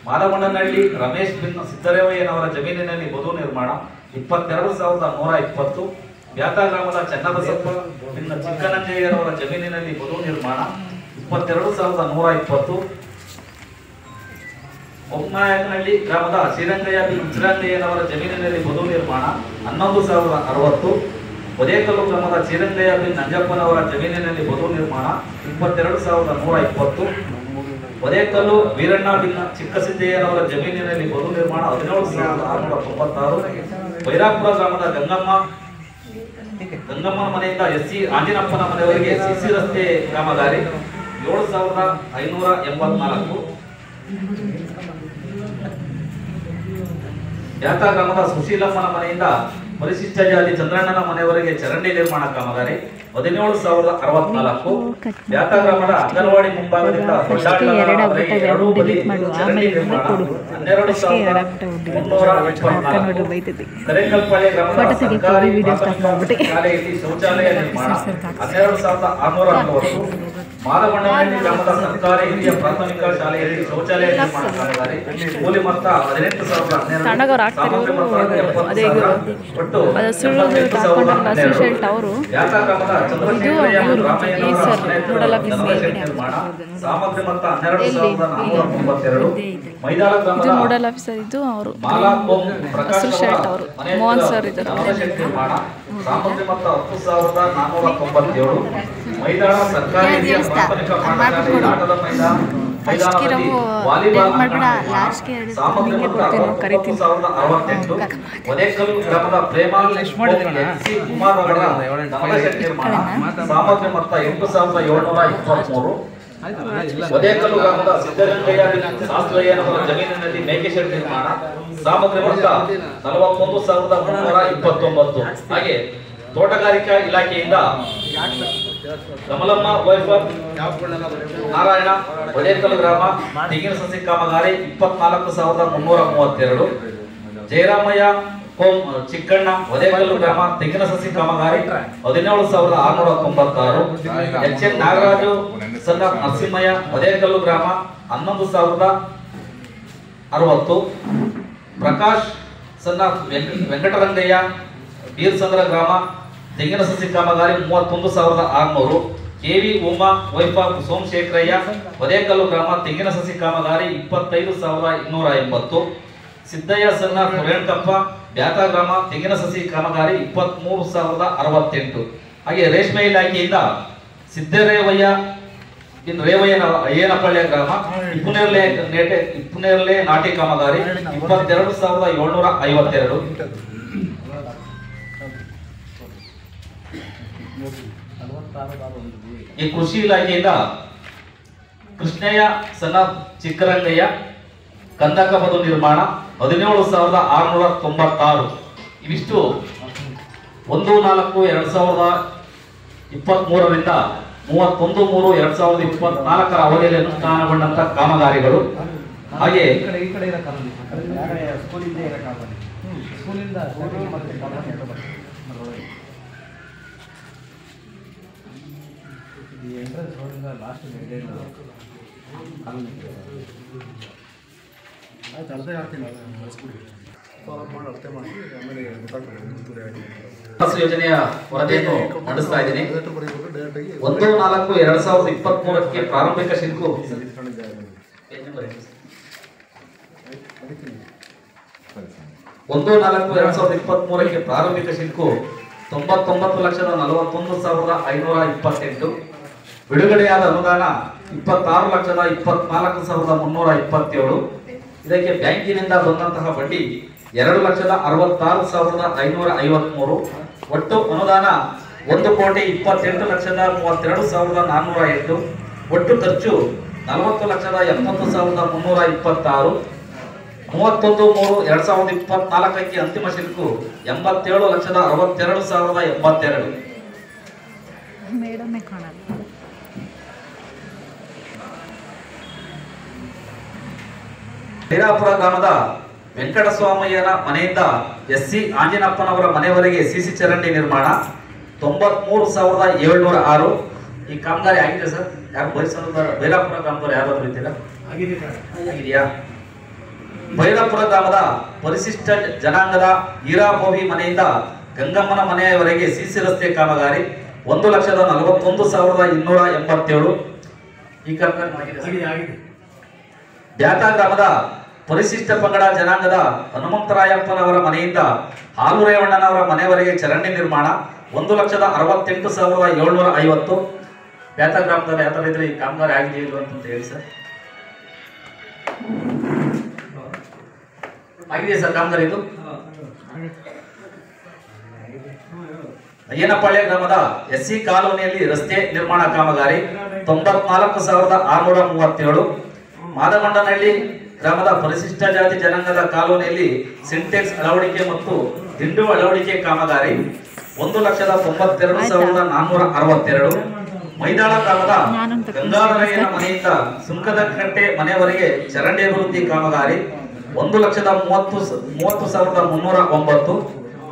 ಮಾದಮಣ್ಣನಹಳ್ಳಿ ರಮೇಶ್ ಬಿನ್ ಸಿದ್ದರೇವಯ್ಯನವರ ಜಮೀನಿನಲ್ಲಿ ಬದು ನಿರ್ಮಾಣ 22,120. ಬ್ಯಾತ ಗ್ರಾಮದ ಚನ್ನಬಸಪ್ಪ ಬಿನ್ ಚಿಕ್ಕನಂಜಯ್ಯನವರ ಜಮೀನಿನಲ್ಲಿ ಬದು ನಿರ್ಮಾಣ 22,120. ಬೊಮ್ಮನಾಯಕನಹಳ್ಳಿ ಗ್ರಾಮದ ಶ್ರೀರಂಗಯ್ಯ ಬಿನ್ ಉಚ್ಚಿರಂಗಯ್ಯನವರ ಜಮೀನಿನಲ್ಲಿ ಬದು ನಿರ್ಮಾಣ 11,060. ಒದೇಕಲ್ಲು ಗ್ರಾಮದ ಶ್ರೀರಂಗಯ್ಯ ಬಿನ್ ನಂಜಪ್ಪನವರ ಜಮೀನಿನಲ್ಲಿ ಬದು ನಿರ್ಮಾಣ 22,120. ಒದೇಕಲ್ಲು ವೀರಣ್ಣ ಬಿನ್ ಚಿಕ್ಕಸಿದ್ದಯ್ಯನವರ ಜಮೀನಿನಲ್ಲಿ ಬದು ನಿರ್ಮಾಣ 17,696. ಬೈರಾಪುರ ಗ್ರಾಮದ ಗಂಗಮ್ಮನ ಮನೆಯಿಂದ ಎಸ್.ಸಿ. ಆಂಜಿನಪ್ಪನ ಮನೆಯವರೆಗೆ ಸಿಸಿ ರಸ್ತೆ ಕಾಮಗಾರಿ 7,584. ಬ್ಯಾತ ಗ್ರಾಮದ ಸುಶೀಲಮ್ಮನ ಮನೆಯಿಂದ ಪರಿಶಿಷ್ಟ ಜಾತಿ ಚಂದ್ರಣ್ಣನ ಮನೆಯವರೆಗೆ ಚರಂಡಿ ನಿರ್ಮಾಣ ಕಾಮಗಾರಿ 17,064. ಬ್ಯಾತ ಗ್ರಾಮದ ಅಂಗನವಾಡಿ ಮುಂಭಾಗದಿಂದ ಎರಡೂ ಬದಿ ಚರಂಡಿ ನಿರ್ಮಾಣ 12,324. ಕರೇಕಲ್ಪಾಳ್ಯ ಗ್ರಾಮದ ಸರ್ಕಾರಿ ಶಾಲೆಯಲ್ಲಿ ಶೌಚಾಲಯ ನಿರ್ಮಾಣ 12,640. ಮಾದಮಣ್ಣನಹಳ್ಳಿ ಗ್ರಾಮದ ಸರ್ಕಾರಿ ಹಿರಿಯ ಪ್ರಾಥಮಿಕ ಶಾಲೆಯಲ್ಲಿ ಶೌಚಾಲಯ ನಿರ್ಮಾಣ ಕಾಮಗಾರಿ ಕೂಲಿ ಮೊತ್ತ 18,000. ಸಾಮಗ್ರಿ ಮೊತ್ತ 12,492. ಮೈದಾಳ ಗ್ರಾಮದ ಮೋಹನ್ ಸರ್ ಇದ್ದಾರೆ. ಸಾಮಗ್ರಿ ಮೊತ್ತ 10,497. ಮೈದಾಳ ಸರ್ಕಾರಿ ಹಿರಿಯ ಪ್ರಾಥಮಿಕ ಪಾಠಶಾಲೆ ಆಟದ ಮೈದಾನದಲ್ಲಿ ವಾಲಿಬಾಲ್ ಸಾಮಗ್ರಿ ಮೊತ್ತ 9,068. ಒದೇಕಲ್ ಗ್ರಾಮದ ಪ್ರೇಮಾಲ್ ಎಸ್.ಸಿ. ಕುಮಾರ್ ಅವರ ನವಲಶೆಟ್ಟಿ ನಿರ್ಮಾಣ ಸಾಮಗ್ರಿ ಮೊತ್ತ 8,723. ಒದೇಕಲ್ಲು ಗ್ರಾಮದ ಸಿದ್ದರಂಗಯ್ಯ ಶಾಸ್ತ್ರಯ್ಯನವರ ಜಮೀನಿನಲ್ಲಿ ಮೇಕೆಶೆಡ್ ನಿರ್ಮಾಣ ಸಾಮಗ್ರಿ ಮೊತ್ತ 41,329. ಹಾಗೆ ತೋಟಗಾರಿಕಾ ಇಲಾಖೆಯಿಂದ ಕಮಲಮ್ಮ ವೈಫರ್ ನಾರಾಯಣ ಒದೇಕಲ್ ಗ್ರಾಮ ತೆಂಗಿನ ಸಸಿ ಕಾಮಗಾರಿ 24,332. ಜಯರಾಮಯ್ಯ ಹೋಂ ಚಿಕ್ಕಣ್ಣ ಒದೇಕಲ್ಲು ಗ್ರಾಮ ತೆಂಗಿನ ಸಸಿ ಕಾಮಗಾರಿ 17,696. ಎಚ್.ಎನ್. ನಾಗರಾಜು ಸಣ್ಣ ನರಸಿಂಹಯ್ಯ ಒದೇಕಲ್ಲು ಗ್ರಾಮ 11,060. ಪ್ರಕಾಶ್ ಸಣ್ಣ ವೆಂಕಟರಂಗಯ್ಯ ಬೀರ್ಸಂದ್ರ ಗ್ರಾಮ ತೆಂಗಿನ ಸಸಿ ಕಾಮಗಾರಿ 31,600. ಕೆ.ವಿ. ಉಮಾ ವೈಫ ಸೋಮಶೇಖರಯ್ಯ ಒದೇಕಲ್ಲು ಗ್ರಾಮ ತೆಂಗಿನ ಸಸಿ ಕಾಮಗಾರಿ 25,280. ಸಿದ್ದಯ್ಯ ಸಣ್ಣ ರೇಣಕಪ್ಪ ಬ್ಯಾತ ಗ್ರಾಮ ತೆಂಗಿನ ಸಸಿ ಕಾಮಗಾರಿ 23,068. ಹಾಗೆ ರೇಷ್ಮೆ ಇಲಾಖೆಯಿಂದ ಸಿದ್ದರೇವಯ್ಯ ಇನ್ ರೇವಯ್ಯನ ಅಯ್ಯನಪಳ್ಳಿ ಗ್ರಾಮ ಇಪ್ಪುನೇರ್ಲೆ ನಾಟಿ ಕಾಮಗಾರಿ 22,752. ಈ ಕೃಷಿ ಇಲಾಖೆಯಿಂದ ಕೃಷ್ಣಯ್ಯ ಸಣ್ಣ ಚಿಕ್ಕರಂಗಯ್ಯ ಕಂದಕ ಬದು ನಿರ್ಮಾಣ 17,696. ಇವಿಷ್ಟು 1/4/2023ರಿಂದ 31/3/2024 ಅವಧಿಯಲ್ಲಿ ಅನುಷ್ಠಾನಗೊಂಡಂತ ಕಾಮಗಾರಿಗಳು. ಹಾಗೆ ಯೋಜನೆಯ ವರದಿಯನ್ನು ನಡೆಸ್ತಾ ಇದ್ದೀನಿ. 1/4/2023ಕ್ಕೆ ಪ್ರಾರಂಭಿಕ ಶುಲ್ಕು 1/4/2023ಕ್ಕೆ ಪ್ರಾರಂಭಿಕ ಶುಲ್ಕು 99,41,528. ಬಿಡುಗಡೆಯಾದ ಅನುದಾನ 26,24,327. ಇದಕ್ಕೆ ಬ್ಯಾಂಕಿನಿಂದ ಬಂದಂತಹ ಬಡ್ಡಿ 2,66,553. ಒಟ್ಟು ಅನುದಾನ 1,28,32,408. ಒಟ್ಟು ಖರ್ಚು 40,70,326. 31/3/2024ಕ್ಕೆ ಅಂತಿಮ ಶುಲ್ಕು 87,62,082. ಭೈರಾಪುರ ಗ್ರಾಮದ ವೆಂಕಟಸ್ವಾಮಯ್ಯನ ಮನೆಯಿಂದ SC ಆಂಜಿನಪ್ಪನವರ ಮನೆಯವರೆಗೆ ಸಿಸಿ ಚರಂಡಿ ನಿರ್ಮಾಣ 93,706. ಈ ಕಾಮಗಾರಿ ಆಗಿದೆ ಸರ್. ಯಾರು ಭೈರಾಪುರ ಗ್ರಾಮದವರು ಯಾರಾದ್ರೂ ಇದ್ದೀರಾ? ಆಗಿದೆಯಾ? ಭೈರಾಪುರ ಗ್ರಾಮದ ಪರಿಶಿಷ್ಟ ಜನಾಂಗದ ಹೀರಾಬೋವಿ ಮನೆಯಿಂದ ಗಂಗಮ್ಮನ ಮನೆಯವರೆಗೆ ಸಿಸಿ ರಸ್ತೆ ಕಾಮಗಾರಿ 1,41,287. ಈ ಕಾಮಗಾರಿ ಆಗಿದೆ. ಬ್ಯಾತ ಗ್ರಾಮದ ಪರಿಶಿಷ್ಟ ಪಂಗಡ ಜನಾಂಗದ ಹನುಮಂತರಾಯಪ್ಪನವರ ಮನೆಯಿಂದ ಹಾಲು ರೇವಣ್ಣನವರ ಮನೆಯವರೆಗೆ ಚರಂಡಿ ನಿರ್ಮಾಣ 1,68,750. ಬ್ಯಾತ ಗ್ರಾಮದಲ್ಲಿ ಯಾವ ತರ ಇದ್ರೆ ಈ ಕಾಮಗಾರಿ ಆಗಿದೆ ಅಂತ ಹೇಳಿ ಸರ್. ಆಗಿದೆ ಸರ್ ಕಾಮಗಾರಿ ಇದು. ಅಯ್ಯನಪಾಳ್ಯ ಗ್ರಾಮದ SC ಕಾಲೋನಿಯಲ್ಲಿ ರಸ್ತೆ ನಿರ್ಮಾಣ ಕಾಮಗಾರಿ 94,637. ಮಾದಗೊಂಡನಹಳ್ಳಿ ಗ್ರಾಮದ ಪರಿಶಿಷ್ಟ ಜಾತಿ ಜನಾಂಗದ ಕಾಲೋನಿಯಲ್ಲಿ ಸಿಂಟೆಕ್ಸ್ ಅಳವಡಿಕೆ ಮತ್ತು ದಿಂಡು ಅಳವಡಿಕೆ ಕಾಮಗಾರಿ 1,92,462. ಮೈದಾಳ ಗ್ರಾಮದ ಗಂಗಾಧರಯ್ಯನ ಮನೆಯಿಂದ ಸುಂಕದಕಟ್ಟೆ ಮನೆಯವರೆಗೆ ಚರಂಡಿ ಅಭಿವೃದ್ಧಿ ಕಾಮಗಾರಿ 1,30,309.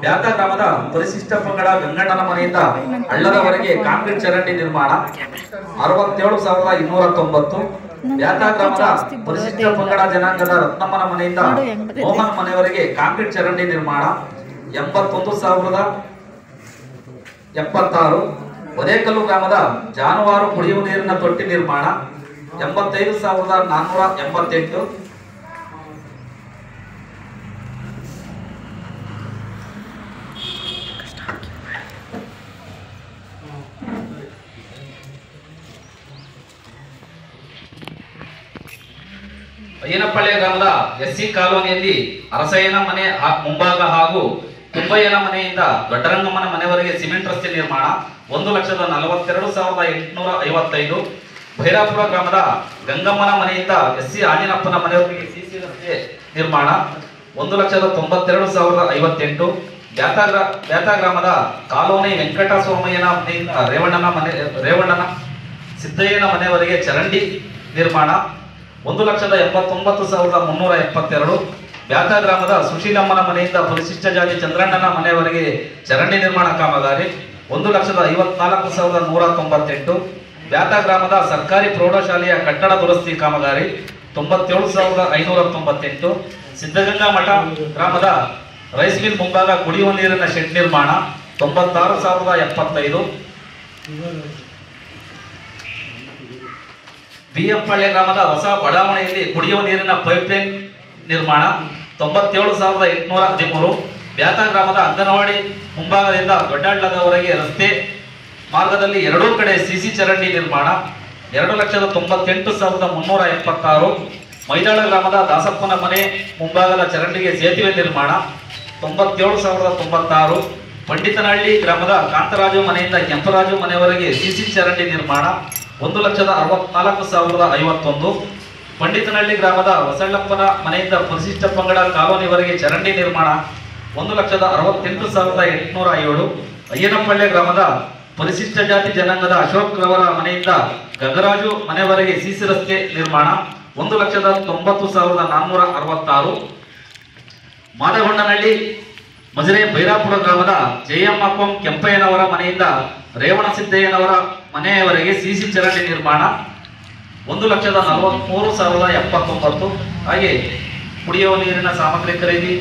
ಬ್ಯಾತ ಗ್ರಾಮದ ಪರಿಶಿಷ್ಟ ಪಂಗಡ ಗಂಗಣ್ಣನ ಮನೆಯಿಂದ ಹಳ್ಳದವರೆಗೆ ಕಾಂಕ್ರೀಟ್ ಚರಂಡಿ ನಿರ್ಮಾಣ 67,290. ಬ್ಯಾತ ಗ್ರಾಮದ ಪರಿಶಿಷ್ಟ ಪಂಗಡ ಜನಾಂಗದ ರತ್ನಮ್ಮನ ಮನೆಯಿಂದ ಮೋಹನ್ ಮನೆಯವರೆಗೆ ಕಾಂಕ್ರೀಟ್ ಚರಂಡಿ ನಿರ್ಮಾಣ 81,076. ಒದೇಕಲ್ಲು ಗ್ರಾಮದ ಜಾನುವಾರು ಕುಡಿಯುವ ನೀರಿನ ತೊಟ್ಟಿ ನಿರ್ಮಾಣ 85,488. ಅಯ್ಯನಪಾಳ್ಯ ಗ್ರಾಮದ SC ಕಾಲೋನಿಯಲ್ಲಿ ಅರಸಯ್ಯನ ಮನೆ ಮುಂಭಾಗ ಹಾಗೂ ಕುಂಬಯ್ಯನ ಮನೆಯಿಂದ ದೊಡ್ಡರಂಗಮ್ಮನ ಮನೆಯವರೆಗೆ ಸಿಮೆಂಟ್ ರಸ್ತೆ ನಿರ್ಮಾಣ 1,42,855. ಭೈರಾಪುರ ಗ್ರಾಮದ ಗಂಗಮ್ಮನ ಮನೆಯಿಂದ SC ಆಂಜಿನಪ್ಪನ ಮನೆಯವರೆಗೆ ಸಿಸಿ ರಸ್ತೆ ನಿರ್ಮಾಣ 1,92,058. ಬ್ಯಾತ ಗ್ರಾಮದ ಕಾಲೋನಿ ವೆಂಕಟಸ್ವಾಮಯ್ಯನ ಮನೆಯಿಂದ ರೇವಣ್ಣನ ಸಿದ್ದಯ್ಯನ ಮನೆಯವರೆಗೆ ಚರಂಡಿ ನಿರ್ಮಾಣ 1,89,372. ಬ್ಯಾತ ಗ್ರಾಮದ ಸುಶೀಲಮ್ಮನ ಮನೆಯಿಂದ ಪರಿಶಿಷ್ಟ ಜಾತಿ ಚಂದ್ರಣ್ಣನ ಮನೆಯವರೆಗೆ ಚರಂಡಿ ನಿರ್ಮಾಣ ಕಾಮಗಾರಿ 1,54,198. ಬ್ಯಾತ ಗ್ರಾಮದ ಸರ್ಕಾರಿ ಪ್ರೌಢಶಾಲೆಯ ಕಟ್ಟಡ ದುರಸ್ತಿ ಕಾಮಗಾರಿ 97,598. ಸಿದ್ಧಗಂಗಾ ಮಠ ಗ್ರಾಮದ ರೈಸ್ ಮಿಲ್ ಮುಂಭಾಗ ಕುಡಿಯುವ ನೀರಿನ ಶೆಡ್ ನಿರ್ಮಾಣ 96,075. ಬಿಎಂಪಾಳ್ಯ ಗ್ರಾಮದ ಹೊಸ ಬಡಾವಣೆಯಲ್ಲಿ ಕುಡಿಯುವ ನೀರಿನ ಪೈಪ್ಲೈನ್ ನಿರ್ಮಾಣ 97,813. ಬ್ಯಾತ ಗ್ರಾಮದ ಅಂಗನವಾಡಿ ಮುಂಭಾಗದಿಂದ ದೊಡ್ಡಹಳ್ಳದವರೆಗೆ ರಸ್ತೆ ಮಾರ್ಗದಲ್ಲಿ ಎರಡೂ ಕಡೆ ಸಿಸಿ ಚರಂಡಿ ನಿರ್ಮಾಣ 2,98,376. ಮೈದಾಳ ಗ್ರಾಮದ ದಾಸಪ್ಪನ ಮನೆ ಮುಂಭಾಗದ ಚರಂಡಿಗೆ ಸೇತುವೆ ನಿರ್ಮಾಣ 97,096. ಪಂಡಿತನಹಳ್ಳಿ ಗ್ರಾಮದ ಕಾಂತರಾಜು ಮನೆಯಿಂದ ಕೆಂಪರಾಜು ಮನೆಯವರೆಗೆ ಸಿಸಿ ಚರಂಡಿ ನಿರ್ಮಾಣ 1,64,051. ಪಂಡಿತನಹಳ್ಳಿ ಗ್ರಾಮದ ಹೊಸಳ್ಳಪ್ಪನ ಮನೆಯಿಂದ ಪರಿಶಿಷ್ಟ ಪಂಗಡ ಕಾಲೋನಿವರೆಗೆ ಚರಂಡಿ ನಿರ್ಮಾಣ 1,68,807. ಅಯ್ಯನಪಾಳ್ಯ ಗ್ರಾಮದ ಪರಿಶಿಷ್ಟ ಜಾತಿ ಜನಾಂಗದ ಅಶೋಕ್ ರವರ ಮನೆಯಿಂದ ಗಂಗರಾಜು ಮನೆಯವರೆಗೆ ಸಿಸಿ ರಸ್ತೆ ನಿರ್ಮಾಣ 1,90,466. ಮಾದಗೊಂಡನಹಳ್ಳಿ ಮಜರೆ ಭೈರಾಪುರ ಗ್ರಾಮದ ಜಯಮ್ಮ ಕೆಂಪಯ್ಯನವರ ಮನೆಯಿಂದ ರೇವಣಸಿದ್ದಯ್ಯನವರ ಮನೆಯವರೆಗೆ ಸಿಸಿ ಚರಂಡಿ ನಿರ್ಮಾಣ 1,43,079. ಹಾಗೆ ಕುಡಿಯುವ ನೀರಿನ ಸಾಮಗ್ರಿ ಖರೀದಿ,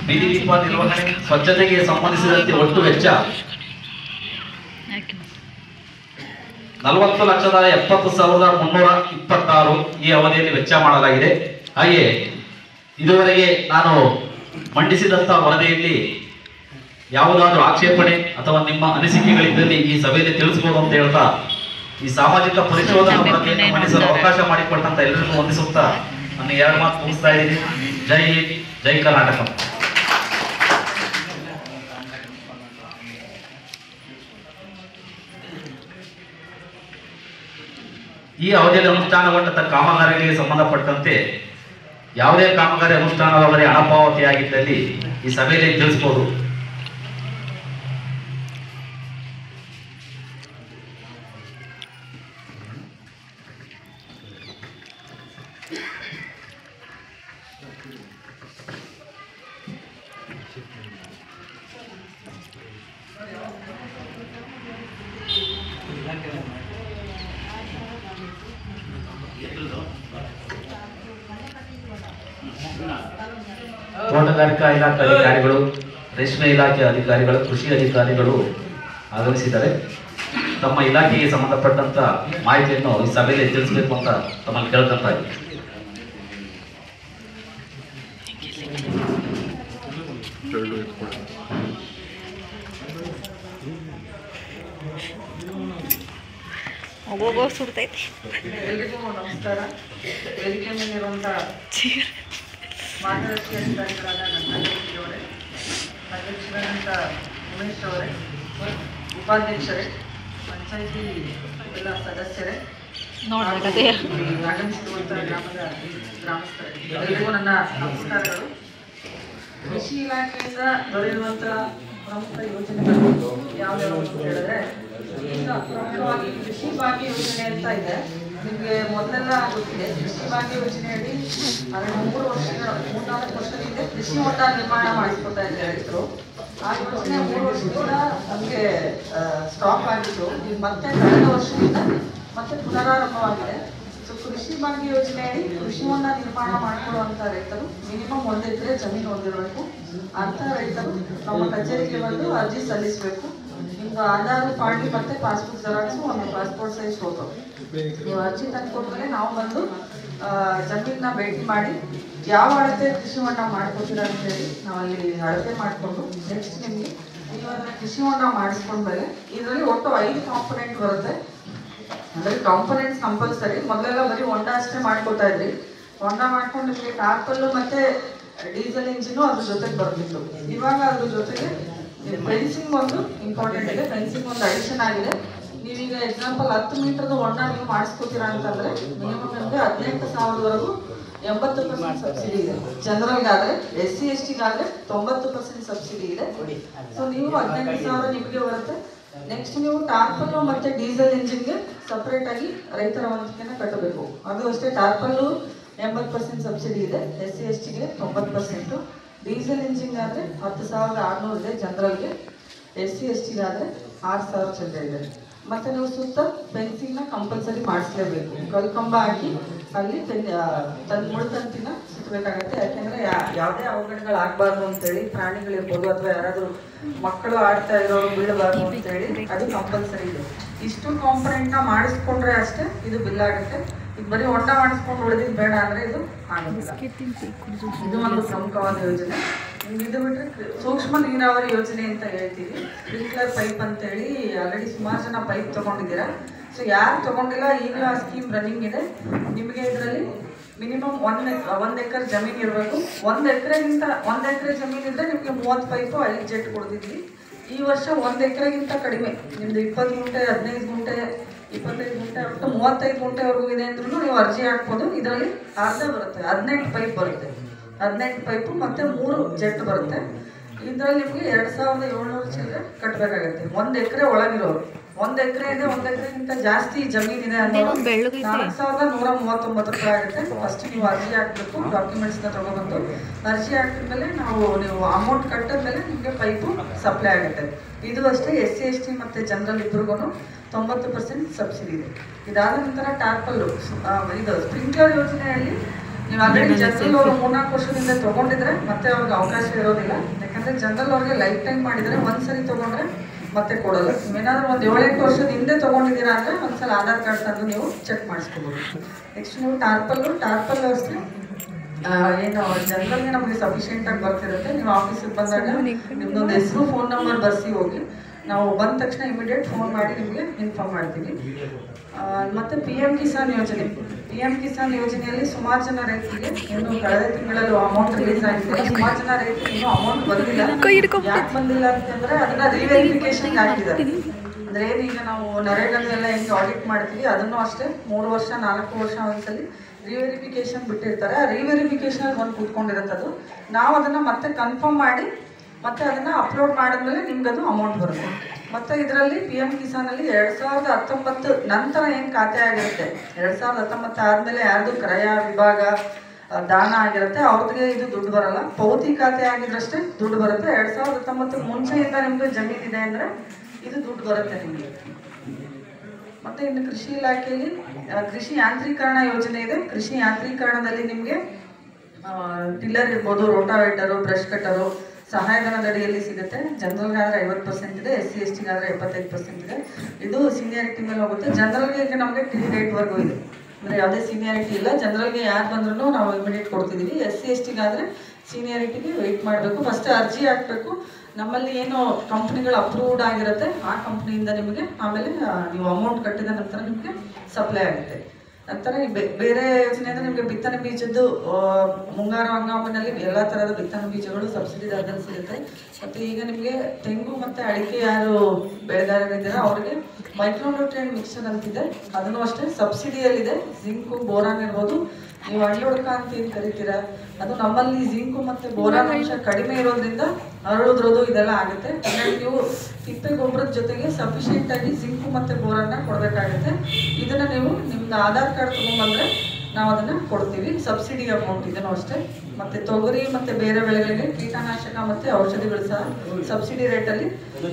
ಬೀದಿ ದೀಪ ನಿರ್ವಹಣೆ, ಸ್ವಚ್ಛತೆಗೆ ಸಂಬಂಧಿಸಿದಂತೆ ಒಟ್ಟು ವೆಚ್ಚ 40,70,326 ಈ ಅವಧಿಯಲ್ಲಿ ವೆಚ್ಚ ಮಾಡಲಾಗಿದೆ. ಹಾಗೆ ಇದುವರೆಗೆ ನಾನು ಮಂಡಿಸಿದಂತಹ ವರದಿಯಲ್ಲಿ ಯಾವುದಾದ್ರೂ ಆಕ್ಷೇಪಣೆ ಅಥವಾ ನಿಮ್ಮ ಅನಿಸಿಕೆಗಳಿದ್ದಲ್ಲಿ ಈ ಸಭೆಯಲ್ಲಿ ತಿಳಿಸಬಹುದು ಅಂತ ಹೇಳ್ತಾ ಈ ಸಾಮಾಜಿಕ ಪರಿಶೋಧನಾ ವರದಿಯನ್ನು ಮಂಡಿಸಲು ಅವಕಾಶ ಮಾಡಿಕೊಟ್ಟಂತ ಎಲ್ಲರಿಗೂ ವಂದಿಸುತ್ತಾ ನನ್ನ 2 ಮಾತು ಮುಗಿಸ್ತಾ ಇದ್ದೀನಿ. ಜೈ ಹಿಂದ್, ಜೈ ಕರ್ನಾಟಕ. ಈ ಅವಧಿಯಲ್ಲಿ ಅನುಷ್ಠಾನಗೊಂಡ ಕಾಮಗಾರಿಗಳಿಗೆ ಸಂಬಂಧಪಟ್ಟಂತೆ ಯಾವುದೇ ಕಾಮಗಾರಿ ಅನುಷ್ಠಾನವಾಗದೆ ಹಣಪಾವತಿಯಾಗಿದ್ದಲ್ಲಿ ಈ ಸಭೆಯಲ್ಲಿ ತಿಳಿಸಬಹುದು. ತೋಟಗಾರಿಕಾ ಇಲಾಖೆ ಅಧಿಕಾರಿಗಳು, ರೇಷ್ಮೆ ಇಲಾಖೆ ಅಧಿಕಾರಿಗಳು, ಕೃಷಿ ಅಧಿಕಾರಿಗಳು ಆಗಮಿಸಿದ್ದಾರೆ. ತಮ್ಮ ಇಲಾಖೆಗೆ ಸಂಬಂಧಪಟ್ಟಂತ ಮಾಹಿತಿಯನ್ನು ಈ ಸಭೆಯಲ್ಲಿ ತಿಳಿಸಬೇಕು ಅಂತ ತಮ್ಮಲ್ಲಿ ಕೇಳ್ಕೊಂತ ಇದ್ದೀವಿ. ಹೋಗೋ ಸುಡ್ತೈತಿ. ಎಲ್ರಿಗೂ ನಮಸ್ಕಾರ. ವೇದಿಕೆ ಮೇಲಿರುವಂಥ ಮಾರ್ಗದರ್ಶಿ ಅಧಿಕಾರಿಗಳಾದ ನನ್ನ ಅವರೇ, ಅಧ್ಯಕ್ಷರಾದಂಥ ಉಮೇಶ್ ಅವರೇ, ಉಪಾಧ್ಯಕ್ಷರೇ, ಪಂಚಾಯಿತಿ ಎಲ್ಲ ಸದಸ್ಯರೇ, ಆಗಮಿಸಿರುವಂಥ ಗ್ರಾಮಸ್ಥರೇ, ಎಲ್ಲರಿಗೂ ನನ್ನ ನಮಸ್ಕಾರಗಳು. ಕೃಷಿ ಇಲಾಖೆಯಿಂದ ದೊರೆಯುವಂಥ ಪ್ರಮುಖ ಯೋಜನೆಗಳು ಯಾವ್ಯಾವ ಅಂತ ಹೇಳಿದ್ರೆ, ಈಗ ಪ್ರಮುಖವಾಗಿ ಕೃಷಿ ಭಾಗ್ಯ ಯೋಜನೆ ಅಂತ ಇದೆ. ನಿಮಗೆ ಮೊದಲೆಲ್ಲ ಗೊತ್ತಿದೆ, ಕೃಷಿ ಭಾಗ್ಯ ಯೋಜನೆಯಲ್ಲಿ 3 ವರ್ಷಗಳ 3-4 ವರ್ಷದಿಂದ ಕೃಷಿ ಹೊಂಡ ನಿರ್ಮಾಣ ಮಾಡಿಸ್ಕೊತಾ ಇದ್ದಾರೆ ರೈತರು. ಆ ಯೋಜನೆ 3 ವರ್ಷದಿಂದ ನಮಗೆ ಸ್ಟಾಪ್ ಆಗಿತ್ತು. ಮತ್ತೆ ಕಳೆದ ವರ್ಷದಿಂದ ಮತ್ತೆ ಪುನರಾರಂಭವಾಗಿದೆ. ಸೊ ಕೃಷಿ ಭಾಗ್ಯ ಯೋಜನೆಯಲ್ಲಿ ಕೃಷಿ ಹೊಂಡ ನಿರ್ಮಾಣ ಮಾಡಿಕೊಳ್ಳುವಂಥ ರೈತರು ಮಿನಿಮಮ್ 1 ಎಕರೆ ಜಮೀನು ಹೊಂದಿರಬೇಕು. ಅಂಥ ರೈತರು ನಮ್ಮ ಕಚೇರಿಗೆ ಬಂದು ಅರ್ಜಿ ಸಲ್ಲಿಸಬೇಕು. ನಿಮ್ದು ಆಧಾರ್ ಕಾರ್ಡ್ ಮತ್ತೆ ಪಾಸ್ಬುಕ್ ಜೆರಾಕ್ಸ್, ಒಂದು ಪಾಸ್ಪೋರ್ಟ್ ಸೈಜ್ ಫೋಟೋ, ನೀವು ಅರ್ಜಿ ತಂದುಕೊಟ್ಮೇಲೆ ನಾವು ಬಂದು ಜಮೀನನ್ನ ಭೇಟಿ ಮಾಡಿ ಯಾವ ಅಳತೆ ಕೃಷಿ ಹೊಂಡ ಮಾಡ್ಕೊತೀರಾ ಅಂತ ಹೇಳಿ ನಾವು ಅಲ್ಲಿ ಅಳತೆ ಮಾಡಿಕೊಂಡು ನೆಕ್ಸ್ಟ್ ನಿಮಗೆ ನೀವು ಅದನ್ನ ಕೃಷಿ ಹೊಂಡ ಮಾಡಿಸ್ಕೊಂಡ್ಮೇಲೆ ಇದರಲ್ಲಿ ಒಟ್ಟು 5 ಕಾಂಪೊನೆಂಟ್ ಬರುತ್ತೆ. ಅಂದರೆ ಕಾಂಪೊನೆಂಟ್ಸ್ ಕಂಪಲ್ಸರಿ. ಮೊದಲೆಲ್ಲ ಬರೀ ಹೊಂಡ ಅಷ್ಟೇ ಮಾಡ್ಕೊತಾ ಇದ್ರಿ. ಹೊಂಡ ಮಾಡ್ಕೊಂಡು ನಿಮಗೆ ಟಾರ್ಪಲ್ಲು ಮತ್ತೆ ಡೀಸೆಲ್ ಇಂಜಿನು ಅದ್ರ ಜೊತೆಗೆ ಬರ್ತಿತ್ತು. ಇವಾಗ ಅದ್ರ ಜೊತೆಗೆ ಫೆನ್ಸಿಂಗ್ ಒಂದು ಇಂಪಾರ್ಟೆಂಟ್ ಇದೆ. ಫೆನ್ಸಿಂಗ್ ಒಂದು ಅಡಿಷನ್ ಆಗಿದೆ. ನೀವೀಗ ಎಕ್ಸಾಂಪಲ್ 10 ಮೀಟರ್ದು ಹೊಂಡ ನೀವು ಮಾಡಿಸ್ಕೊತೀರಾ ಅಂತಂದ್ರೆ ಮಿನಿಮಮ್ ನಿಮಗೆ 18,000ವರೆಗೂ 80% ಸಬ್ಸಿಡಿ ಇದೆ. ಜನರಲ್ಗಾದ್ರೆ, SC STಗಾದ್ರೆ 90% ಸಬ್ಸಿಡಿ ಇದೆ. ಸೊ ನೀವು 18,000 ನಿಮಗೆ ಬರುತ್ತೆ. ನೆಕ್ಸ್ಟ್ ನೀವು ಟಾರ್ಪಲ್ಲು ಮತ್ತೆ ಡೀಸೆಲ್ ಇಂಜಿನ್ಗೆ ಸಪರೇಟ್ ಆಗಿ ರೈತರ ವಂತಿಕೆನ ಕಟ್ಟಬೇಕು. ಅದು ಅಷ್ಟೇ, ಟಾರ್ಪಲ್ಲು 80% ಸಬ್ಸಿಡಿ ಇದೆ, SC STಗೆ 90%. ಡೀಸೆಲ್ ಇಂಜಿನ್ ಆದರೆ 10,600 ಇದೆ ಜನರಲ್ಗೆ, SC STಗಾದರೆ 6,000 ಚಿಲ್ಲರೆ ಇದೆ. ಮತ್ತೆ ನೀವು ಸುತ್ತ ಫೆನ್ಸಿಂಗ್ನ ಕಂಪಲ್ಸರಿ ಮಾಡಿಸ್ಲೇಬೇಕು. ಕಲ್ಕಂಬ ಹಾಕಿ ಅಲ್ಲಿ ಮುಳ್ತಂತಿನ ಸುತ್ತಬೇಕಾಗತ್ತೆ. ಯಾಕೆಂದ್ರೆ ಯಾವುದೇ ಅವಘಡಗಳಾಗಬಾರ್ದು ಅಂತೇಳಿ, ಪ್ರಾಣಿಗಳಿರ್ಬೋದು ಅಥವಾ ಯಾರಾದರೂ ಮಕ್ಕಳು ಆಡ್ತಾ ಇರೋರು ಬೀಳಬಾರ್ದು ಅಂತೇಳಿ ಅದು ಕಂಪಲ್ಸರಿ ಇದೆ. ಇಷ್ಟು ಕಾಂಪೊನೆಂಟ್ನ ಮಾಡಿಸ್ಕೊಂಡ್ರೆ ಅಷ್ಟೇ ಇದು ಬಿಲ್ ಆಗುತ್ತೆ. ಈಗ ಬರೀ ಹೊಂಡ ಮಾಡಿಸ್ಕೊಂಡು ಉಳಿದಿದ್ದು ಬೇಡ ಅಂದರೆ ಇದು ಆಗೋದಿಲ್ಲ. ಇದು ಒಂದು ಪ್ರಮುಖವಾದ ಯೋಜನೆ. ಇದು ಬಿಟ್ಟರೆ ಸೂಕ್ಷ್ಮ ನೀರಾವರಿ ಯೋಜನೆ ಅಂತ ಹೇಳ್ತೀವಿ. ಸ್ಪ್ರಿಂಕ್ಲರ್ ಪೈಪ್ ಅಂತೇಳಿ ಆಲ್ರೆಡಿ ಸುಮಾರು ಜನ ಪೈಪ್ ತೊಗೊಂಡಿದ್ದೀರಾ. ಸೊ ಯಾರು ತೊಗೊಂಡಿಲ್ಲ, ಈಗಲೂ ಆ ಸ್ಕೀಮ್ ರನ್ನಿಂಗ್ ಇದೆ. ನಿಮಗೆ ಇದರಲ್ಲಿ ಮಿನಿಮಮ್ 1 ಎಕರೆ ಜಮೀನು ಇರಬೇಕು. 1 ಎಕರೆ ಜಮೀನು ಇದ್ದರೆ ನಿಮಗೆ 30 ಪೈಪು 5 ಜೆಟ್ ಕೊಡ್ತಿದ್ವಿ. ಈ ವರ್ಷ 1 ಎಕರೆಗಿಂತ ಕಡಿಮೆ, ನಿಮ್ದು 20 ಗುಂಟೆ, 15 ಗುಂಟೆ, 25 ಗುಂಟೆ, ಒಟ್ಟು 35 ಗುಂಟೆವರೆಗೂ ಇದೆ ಅಂದ್ರೂ ನೀವು ಅರ್ಜಿ ಹಾಕ್ಬೋದು. ಇದರಲ್ಲಿ ಅರ್ಧ ಬರುತ್ತೆ, 18 ಪೈಪ್ ಬರುತ್ತೆ. 18 ಪೈಪು ಮತ್ತು 3 ಜೆಟ್ ಬರುತ್ತೆ. ಇದರಲ್ಲಿ ನಿಮಗೆ 2,700 ಚಿಲ್ಲರೆ ಕಟ್ಟಬೇಕಾಗುತ್ತೆ. 1 ಎಕರೆ ಒಳಗಿರೋರು. 1 ಎಕರೆ ಇದೆ, 1 ಎಕರೆಗಿಂತ ಜಾಸ್ತಿ ಜಮೀನಿದೆ ಅನ್ನೋರು 4,139 ರೂಪಾಯಿ ಆಗುತ್ತೆ. ಫಸ್ಟ್ ನೀವು ಅರ್ಜಿ ಹಾಕಬೇಕು, ಡಾಕ್ಯುಮೆಂಟ್ಸ್ನ ತೊಗೊಬಂದು ಅರ್ಜಿ ಹಾಕಿದ್ಮೇಲೆ ನೀವು ಅಮೌಂಟ್ ಕಟ್ಟಿದ್ಮೇಲೆ ನಿಮಗೆ ಪೈಪು ಸಪ್ಲೈ ಆಗುತ್ತೆ. ಇದು ಅಷ್ಟೇ, SC ST ಮತ್ತು ಜನರಲ್ ಇಬ್ರಿಗೂ 90% ಸಬ್ಸಿಡಿ ಇದೆ. ಇದಾದ ನಂತರ ಟಾರ್ಪಲ್ಲು, ಇದು ಸ್ಪ್ರಿಂಕ್ಲರ್ ಯೋಜನೆಯಲ್ಲಿ ನೀವು ಆಲ್ರೆಡಿ ಜನರಲ್ ಅವರು 3-4 ವರ್ಷದಿಂದ ತೊಗೊಂಡಿದ್ರೆ ಮತ್ತೆ ಅವ್ರಿಗೆ ಅವಕಾಶ ಇರೋದಿಲ್ಲ. ಯಾಕಂದರೆ ಜನರಲ್ ಅವ್ರಿಗೆ ಲೈಫ್ ಟೈಮ್ ಮಾಡಿದರೆ ಒಂದ್ಸರಿ ತೊಗೊಂಡ್ರೆ ಮತ್ತೆ ಕೊಡೋಲ್ಲ. ನೀವೇನಾದ್ರೂ ಒಂದು 7-8 ವರ್ಷದ ಹಿಂದೆ ತೊಗೊಂಡಿದ್ದೀರಾ ಅಂದರೆ ಒಂದ್ಸಲ ಆಧಾರ್ ಕಾರ್ಡ್ ತಂದು ನೀವು ಚೆಕ್ ಮಾಡಿಸ್ಕೋಬೋದು. ನೆಕ್ಸ್ಟ್ ನೀವು ಟಾರ್ಪಲ್ ಅಷ್ಟೇ ಏನು ಜನರಲ್ಗೆ ನಮಗೆ ಸಫಿಷಿಯೆಂಟಾಗಿ ಬರ್ತಿರುತ್ತೆ. ನೀವು ಆಫೀಸಿಗೆ ಬಂದಾಗ ನಿಮ್ಮದೊಂದು ಹೆಸರು, ಫೋನ್ ನಂಬರ್ ಬರ್ಸಿ ಹೋಗಿ. ನಾವು ಬಂದ ತಕ್ಷಣ ಇಮಿಡಿಯೇಟ್ ಫೋನ್ ಮಾಡಿ ನಿಮಗೆ ಇನ್ಫಾರ್ಮ್ ಮಾಡ್ತೀವಿ. ಮತ್ತು PM ಕಿಸಾನ್ ಯೋಜನೆಯಲ್ಲಿ ಸುಮಾರು ಜನ ರೈತರಿಗೆ ಇನ್ನು ಕಳೆದ ತಿಂಗಳಲ್ಲೂ ಅಮೌಂಟ್ ರಿಲೀಸ್ ಆಗಿದೆ. ಸುಮಾರು ಜನ ರೈತರಿಗೆ ಇನ್ನೂ ಅಮೌಂಟ್ ಬಂದಿಲ್ಲ. ಯಾಕೆ ಬಂದಿಲ್ಲ ಅಂತಂದರೆ ಅದನ್ನ ರಿವೆರಿಫಿಕೇಶನ್ ಹಾಕಿದ್ದಾರೆ. ಅಂದರೆ ಏನೀಗ ನಾವು ನರೇಗಾದೆಲ್ಲ ಹೆಂಗೆ ಆಡಿಟ್ ಮಾಡ್ತೀವಿ, ಅದನ್ನು ಅಷ್ಟೇ 3 ವರ್ಷ 4 ವರ್ಷ ಒಂದ್ಸಲಿ ರಿವೆರಿಫಿಕೇಶನ್ ಬಿಟ್ಟಿರ್ತಾರೆ. ಆ ರಿವೆರಿಫಿಕೇಶನ್ ಬಂದು ಕೂತ್ಕೊಂಡಿರುತ್ತೆ. ಅದು ನಾವು ಅದನ್ನು ಮತ್ತೆ ಕನ್ಫರ್ಮ್ ಮಾಡಿ ಮತ್ತೆ ಅದನ್ನು ಅಪ್ಲೋಡ್ ಮಾಡಿದ್ಮೇಲೆ ನಿಮ್ಗೆ ಅದು ಅಮೌಂಟ್ ಬರುತ್ತೆ. ಮತ್ತು ಇದರಲ್ಲಿ PM ಕಿಸಾನಲ್ಲಿ 2019 ನಂತರ ಏನು ಖಾತೆ ಆಗಿರುತ್ತೆ, 2019 ಆದಮೇಲೆ ಯಾರ್ದು ಕ್ರಯ ವಿಭಾಗ ದಾನ ಆಗಿರುತ್ತೆ ಅವ್ರಿಗೆ ಇದು ದುಡ್ಡು ಬರಲ್ಲ. ಪೌತಿ ಖಾತೆ ಆಗಿದ್ರಷ್ಟೇ ದುಡ್ಡು ಬರುತ್ತೆ. 2019 ಮುಂಚೆಯಿಂದ ನಿಮಗೆ ಜಮೀನಿದೆ ಅಂದರೆ ಇದು ದುಡ್ಡು ಬರುತ್ತೆ ನಿಮಗೆ. ಮತ್ತು ಇನ್ನು ಕೃಷಿ ಇಲಾಖೆಯಲ್ಲಿ ಕೃಷಿ ಯಾಂತ್ರೀಕರಣ ಯೋಜನೆ ಇದೆ. ಕೃಷಿ ಯಾಂತ್ರೀಕರಣದಲ್ಲಿ ನಿಮಗೆ ಟಿಲ್ಲರ್ ಇರ್ಬೋದು, ರೋಟಾವೇಟರು, ಬ್ರಷ್ ಕಟ್ಟರು ಸಹಾಯಧನದ ಅಡಿಯಲ್ಲಿ ಸಿಗುತ್ತೆ. ಜನರಲ್ಗಾದ್ರೆ 50% ಇದೆ, SC ST ಗಾದ್ರೆ 75% ಇದೆ. ಇದು ಸೀನಿಯಾರಿಟಿ ಮೇಲೆ ಹೋಗುತ್ತೆ. ಜನರಲ್ಗೆ ಈಗ ನಮಗೆ 3 ಡೇಟ್ವರೆಗೂ ಇದೆ, ಅಂದರೆ ಯಾವುದೇ ಸೀನಿಯಾರಿಟಿ ಇಲ್ಲ. ಜನರಲ್ಗೆ ಯಾರು ಬಂದ್ರೂ ನಾವು ಇಮಿಡಿಯೇಟ್ ಕೊಡ್ತಿದ್ದೀವಿ. SC ST ಗಾದರೆ ಸೀನಿಯಾರಿಟಿಗೆ ವೆಯ್ಟ್ ಮಾಡಬೇಕು, ಫಸ್ಟ್ ಅರ್ಜಿ ಹಾಕಬೇಕು. ನಮ್ಮಲ್ಲಿ ಏನು ಕಂಪ್ನಿಗಳು ಅಪ್ರೂವ್ಡ್ ಆಗಿರುತ್ತೆ ಆ ಕಂಪ್ನಿಯಿಂದ ನಿಮಗೆ ಆಮೇಲೆ ನೀವು ಅಮೌಂಟ್ ಕಟ್ಟಿದ ನಂತರ ನಿಮಗೆ ಸಪ್ಲೈ ಆಗುತ್ತೆ. ನಂತರ ಬೇರೆ ಯೋಜನೆ ಅಂದರೆ ನಿಮಗೆ ಬಿತ್ತನೆ ಬೀಜದ್ದು ಮುಂಗಾರು ಹಂಗಾಮಿನಲ್ಲಿ ಎಲ್ಲ ಥರದ ಬಿತ್ತನೆ ಬೀಜಗಳು ಸಬ್ಸಿಡಿ ದರದಲ್ಲಿ ಸಿಗುತ್ತೆ. ಮತ್ತು ಈಗ ನಿಮಗೆ ತೆಂಗು ಮತ್ತು ಅಡಿಕೆ ಯಾರು ಬೆಳೆಗಾರರಿದ್ದಾರೆ ಅವ್ರಿಗೆ ಮೈಕ್ರೋನ್ಯೂಟ್ರಿಯೆಂಟ್ ಮಿಕ್ಸರ್ ಅಂತಿದೆ, ಅದನ್ನು ಅಷ್ಟೇ ಸಬ್ಸಿಡಿಯಲ್ಲಿದೆ. ಜಿಂಕು, ಬೋರಾನ್ ಇರ್ಬೋದು. ನೀವು ಅರಳುಡ್ಕ ಅಂತ ಏನು ಕರಿತೀರಾ, ಅದು ನಮ್ಮಲ್ಲಿ ಜಿಂಕು ಮತ್ತು ಬೋರಾನ್ ಅಂಶ ಕಡಿಮೆ ಇರೋದ್ರಿಂದ ಅರಳುದ್ರೋದು ಇದೆಲ್ಲ ಆಗುತ್ತೆ. ಹಾಗಾಗಿ ನೀವು ತಿಪ್ಪೆ ಗೊಬ್ಬರದ ಜೊತೆಗೆ ಸಫಿಷಿಯೆಂಟ್ ಆಗಿ ಜಿಂಕು ಮತ್ತು ಬೋರನ್ನ ಕೊಡಬೇಕಾಗುತ್ತೆ. ಇದನ್ನು ನೀವು ನಿಮ್ದು ಆಧಾರ್ ಕಾರ್ಡ್ ತೊಗೊಂಡ್ಬಂದ್ರೆ ನಾವು ಅದನ್ನು ಕೊಡ್ತೀವಿ. ಸಬ್ಸಿಡಿ ಅಮೌಂಟ್ ಇದನ್ನು ಅಷ್ಟೇ. ಮತ್ತು ತೊಗರಿ ಮತ್ತು ಬೇರೆ ಬೆಳೆಗಳಿಗೆ ಕೀಟನಾಶಕ ಮತ್ತು ಔಷಧಿಗಳು ಸಹ ಸಬ್ಸಿಡಿ ರೇಟಲ್ಲಿ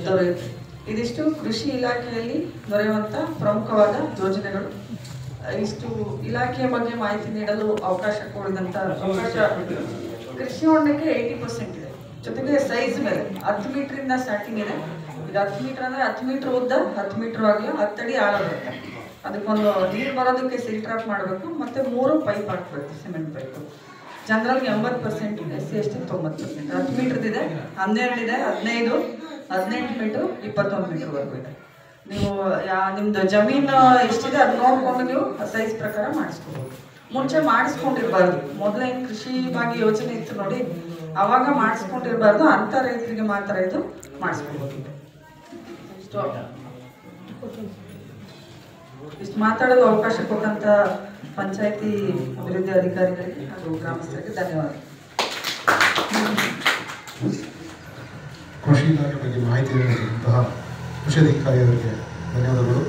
ದೊರೆಯುತ್ತೆ. ಇದಿಷ್ಟು ಕೃಷಿ ಇಲಾಖೆಯಲ್ಲಿ ದೊರೆಯುವಂಥ ಪ್ರಮುಖವಾದ ಯೋಜನೆಗಳು. ಇಷ್ಟು ಇಲಾಖೆಯ ಬಗ್ಗೆ ಮಾಹಿತಿ ನೀಡಲು ಅವಕಾಶ ಕೊಡಿದಂಥ ಕೃಷಿ ಹೊಂಡಕ್ಕೆ 80% ಇದೆ. ಜೊತೆಗೆ ಸೈಜ್ ಮೇಲೆ 10 ಮೀಟ್ರಿಂದ ಸ್ಟಾರ್ಟಿಂಗ್ ಇದೆ. ಈಗ 10 ಮೀಟರ್ ಅಂದರೆ 10 ಮೀಟರ್ ಉದ್ದ, 10 ಮೀಟರ್ ಆಗಲಿ, 10 ಅಡಿ ಆಳ ಬರುತ್ತೆ. ಅದಕ್ಕೊಂದು ನೀರು ಬರೋದಕ್ಕೆ ಸಿಲ್ ಟ್ರಾಪ್ ಮಾಡಬೇಕು ಮತ್ತು 3 ಪೈಪ್ ಹಾಕಬೇಕು, ಸಿಮೆಂಟ್ ಪೈಪು. ಜನರಲ್ಗೆ 80%, SC ST 90%. 10 ಮೀಟ್ರದಿದೆ, 12 ಇದೆ, 15, 18 ಮೀಟ್ರು, 21 ಮೀಟ್ರ್ವರೆಗೂ ಇದೆ. ನೀವು ನಿಮ್ದು ಜಮೀನು ಎಷ್ಟಿದೆ ಅದು ನೋಡಿಕೊಂಡು ನೀವು ಸೈಜ್ ಪ್ರಕಾರ ಮಾಡಿಸ್ಕೋಬೋದು. ಮುಂಚೆ ಮಾಡಿಸ್ಕೊಂಡಿರ್ಬಾರ್ದು. ಮೊದಲೇನು ಕೃಷಿ ಭಾಗ್ಯ ಯೋಜನೆ ಇತ್ತು ನೋಡಿ, ಅವಾಗ ಮಾಡಿಸ್ಕೊಂಡಿರ್ಬಾರ್ದು. ಅಂಥ ರೈತರಿಗೆ ಮಾತ್ರ ಇದು ಮಾಡಿಸ್ಕೋಬೋದು. ಇಷ್ಟು ಮಾತಾಡಲು ಅವಕಾಶ ಕೊಟ್ಟಂತ ಪಂಚಾಯತಿ ಅಭಿವೃದ್ಧಿ ಅಧಿಕಾರಿಗಳಿಗೆ ಹಾಗೂ ಗ್ರಾಮಸ್ಥರಿಗೆ ಧನ್ಯವಾದ. ಕೃಷಿ ಇಲಾಖೆ ಬಗ್ಗೆ ಮಾಹಿತಿ ನೀಡಿದಂತಹ ಕೃಷಿ ಅಧಿಕಾರಿಯವರಿಗೆ ಧನ್ಯವಾದಗಳು.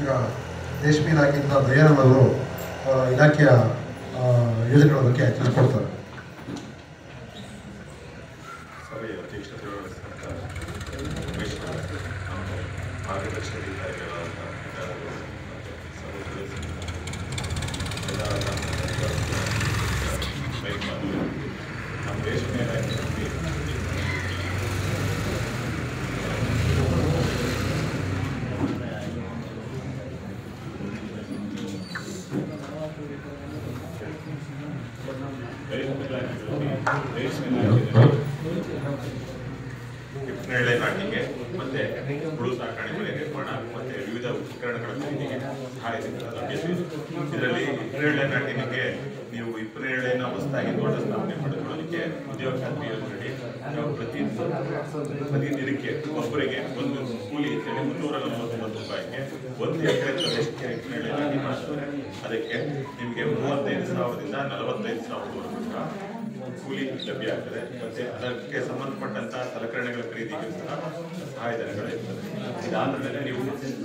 ಈಗ ರೇಷ್ಮೆ ಇಲಾಖೆಯಿಂದ ದಯಾನಂದ್ ಅವರು ಇಲಾಖೆಯ ಯೋಜನೆಗಳ ಬಗ್ಗೆ ತಿಳಿಸ್ಕೊಡ್ತಾರೆ. ಸಭೆಯ ಅಧ್ಯಕ್ಷತೆ ಮಾರ್ಗದರ್ಶಿ ಅಧಿಕಾರಿಗಳಾದ ನಮ್ಮ ರೇಷ್ಮೆ ಇಲಾಖೆಯಲ್ಲಿ ಹಿಪ್ಪನೇರಳೆ ನಾಟಿಗೆ ಮತ್ತೆ ಹುಳು ಸಾಕಾಣೆ ಬೆಳೆ ನಿರ್ಮಾಣ ಮತ್ತೆ ವಿವಿಧ ಉಪಕರಣಗಳ ಖರೀದಿಗೆ ಸಹಾಯ ಲಭ್ಯತೆ. ಇದರಲ್ಲಿ ಹಿಪ್ಪನೇರಳೆ ನಾಟಿನಿಗೆ ನೀವು ಹಿಪ್ಪನೇರಳೆನ ಹೊಸದಾಗಿ ತೋಟ ಸ್ಥಾಪನೆ ಮಾಡಿಕೊಳ್ಳೋದಕ್ಕೆ ಉದ್ಯೋಗ ಖಾತ್ರಿ ಯೋಜನೆ ನಾವು ಪ್ರತಿ ದಿನಕ್ಕೆ ಒಬ್ಬರಿಗೆ ಒಂದು ಕೂಲಿ 349 ರೂಪಾಯಿಗೆ 1 ಎಕರೆ ಪ್ರದೇಶಕ್ಕೆ ಹಿಪ್ಪನೇರಳೆ ನಾಟಿ ಮಾಡ್ತಾರೆ. ಅದಕ್ಕೆ ನಿಮಗೆ 35,000ದಿಂದ 45,000 ಕೂಲಿ ಲಭ್ಯ ಆಗ್ತದೆ. ಮತ್ತೆ ಅದಕ್ಕೆ ಸಂಬಂಧಪಟ್ಟಂತಹ ಸಲಕರಣೆಗಳ ಖರೀದಿಗೆ ಸಹ ಸಹಾಯಧನಗಳು ಇರ್ತದೆ. ಇದಾದ ಮೇಲೆ ನೀವು